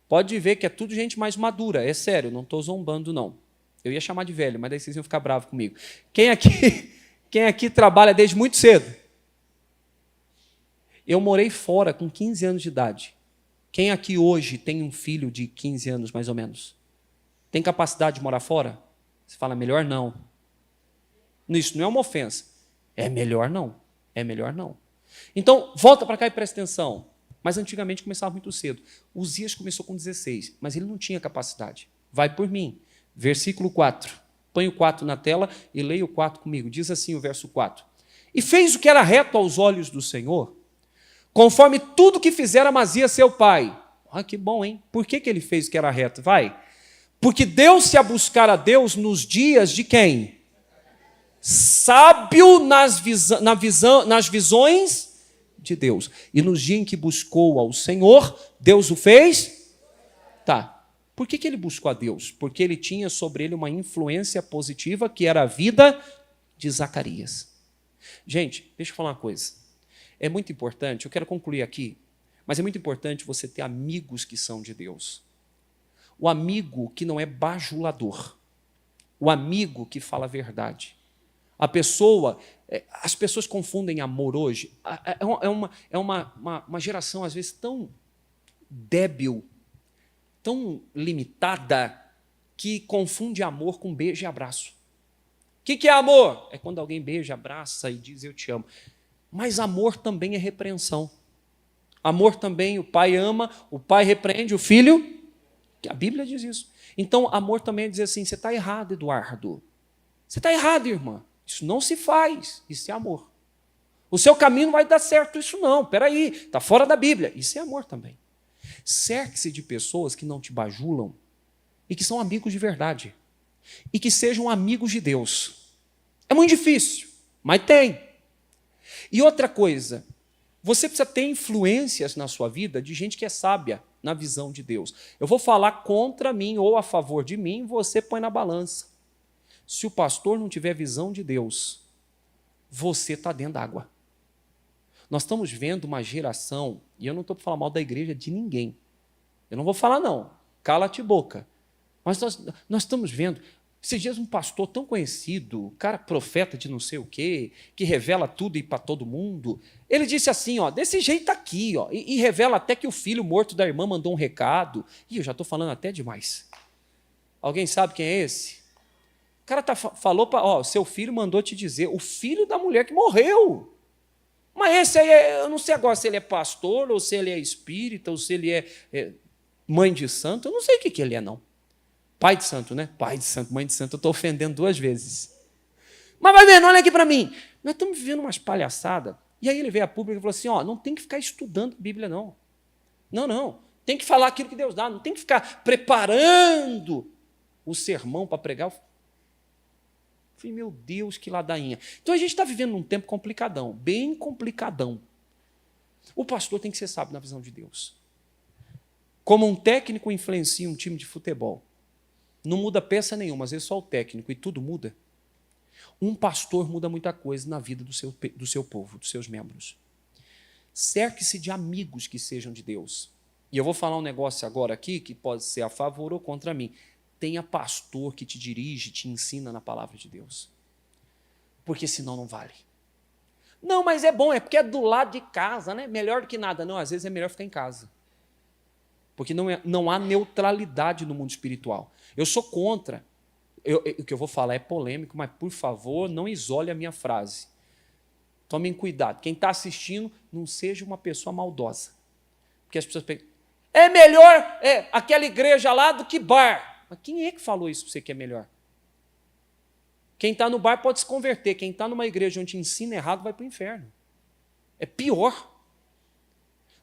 Pode ver que é tudo gente mais madura, é sério, não estou zombando não. Eu ia chamar de velho, mas daí vocês iam ficar bravos comigo. Quem aqui trabalha desde muito cedo? Eu morei fora com 15 anos de idade. Quem aqui hoje tem um filho de 15 anos, mais ou menos? Tem capacidade de morar fora? Você fala, melhor não. Isso não é uma ofensa. É melhor não. É melhor não. Então, volta para cá e presta atenção. Mas antigamente começava muito cedo. Uzias começou com 16, mas ele não tinha capacidade. Vai por mim. Versículo 4. Põe o 4 na tela e leia o 4 comigo. Diz assim o verso 4. E fez o que era reto aos olhos do Senhor, conforme tudo que fizera Amazias seu pai. Ah, que bom, hein? Por que ele fez o que era reto? Vai. Porque deu-se a buscar a Deus nos dias de quem? Sábio nas visões de Deus. E no dia em que buscou ao Senhor, Deus o fez? Tá. Por que ele buscou a Deus? Porque ele tinha sobre ele uma influência positiva, que era a vida de Zacarias. Gente, deixa eu falar uma coisa. É muito importante, eu quero concluir aqui, mas é muito importante você ter amigos que são de Deus. O amigo que não é bajulador. O amigo que fala a verdade. As pessoas confundem amor hoje. É uma geração, às vezes, tão débil, tão limitada, que confunde amor com beijo e abraço. O que é amor? É quando alguém beija, abraça e diz eu te amo. Mas amor também é repreensão. Amor também, o pai ama, o pai repreende o filho. A Bíblia diz isso. Então, amor também é dizer assim, você está errado, Eduardo. Você está errado, irmã. Isso não se faz. Isso é amor. O seu caminho não vai dar certo, isso não. Peraí, está fora da Bíblia. Isso é amor também. Cerque-se de pessoas que não te bajulam e que são amigos de verdade. E que sejam amigos de Deus. É muito difícil, mas tem. E outra coisa, você precisa ter influências na sua vida de gente que é sábia na visão de Deus. Eu vou falar contra mim ou a favor de mim, você põe na balança. Se o pastor não tiver visão de Deus, você está dentro d'água. Nós estamos vendo uma geração, e eu não estou para falar mal da igreja de ninguém. Eu não vou falar não, cala-te boca. Mas nós estamos vendo, esses dias um pastor tão conhecido, cara profeta de não sei o quê, que revela tudo e para todo mundo, ele disse assim, ó, desse jeito aqui, ó, e revela até que o filho morto da irmã mandou um recado. Ih, eu já estou falando até demais. Alguém sabe quem é esse? O cara falou para, ó, seu filho mandou te dizer, o filho da mulher que morreu. Mas esse aí, eu não sei agora se ele é pastor, ou se ele é espírita, ou se ele é mãe de santo, eu não sei o que ele é, não. Pai de santo, né? Pai de santo, mãe de santo, eu estou ofendendo 2 vezes. Mas vai vendo, olha aqui para mim. Nós estamos vivendo umas palhaçadas. E aí ele veio a público e falou assim, ó, não tem que ficar estudando a Bíblia, não. Não. Tem que falar aquilo que Deus dá, não tem que ficar preparando o sermão para pregar. Eu falei, meu Deus, que ladainha. Então a gente está vivendo num tempo complicadão, bem complicadão. O pastor tem que ser sábio na visão de Deus. Como um técnico influencia um time de futebol, não muda peça nenhuma, às vezes só o técnico, e tudo muda. Um pastor muda muita coisa na vida do seu povo, dos seus membros. Cerque-se de amigos que sejam de Deus. E eu vou falar um negócio agora aqui, que pode ser a favor ou contra mim. Tenha pastor que te dirige, te ensina na palavra de Deus. Porque senão não vale. Não, mas é bom, é porque é do lado de casa, né? Melhor do que nada. Não, às vezes é melhor ficar em casa. Porque não há neutralidade no mundo espiritual. Eu sou contra. O que eu vou falar é polêmico, mas, por favor, não isole a minha frase. Tomem cuidado. Quem está assistindo, não seja uma pessoa maldosa. Porque as pessoas pensam, é melhor aquela igreja lá do que bar. Mas quem é que falou isso para você que é melhor? Quem está no bar pode se converter. Quem está numa igreja onde ensina errado vai para o inferno. É pior.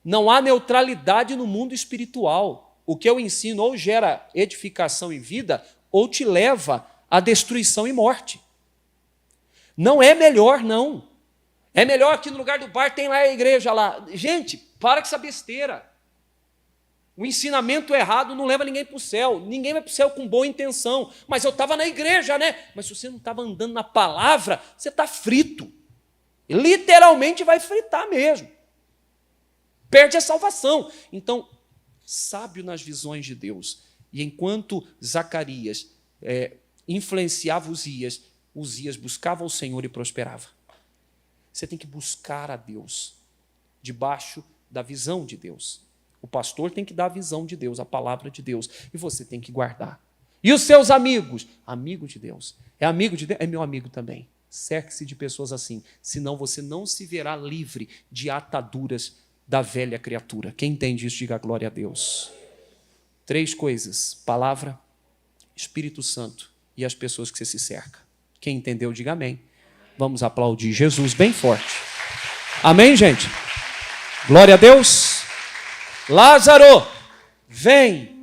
Não há neutralidade no mundo espiritual. O que eu ensino ou gera edificação e vida, ou te leva à destruição e morte. Não é melhor, não. É melhor que no lugar do bar tem lá a igreja lá. Gente, para com essa besteira. O ensinamento errado não leva ninguém para o céu. Ninguém vai para o céu com boa intenção. Mas eu estava na igreja, né? Mas se você não estava andando na palavra, você está frito. Literalmente vai fritar mesmo. Perde a salvação. Então, sábio nas visões de Deus. E enquanto Zacarias influenciava Uzias buscava o Senhor e prosperava. Você tem que buscar a Deus debaixo da visão de Deus. O pastor tem que dar a visão de Deus, a palavra de Deus, e você tem que guardar. E os seus amigos? Amigo de Deus. É amigo de Deus? É meu amigo também. Cerque-se de pessoas assim, senão você não se verá livre de ataduras da velha criatura. Quem entende isso, diga glória a Deus. 3 coisas: palavra, Espírito Santo e as pessoas que você se cerca. Quem entendeu, diga amém. Vamos aplaudir Jesus bem forte. Amém, gente? Glória a Deus. Lázaro, vem.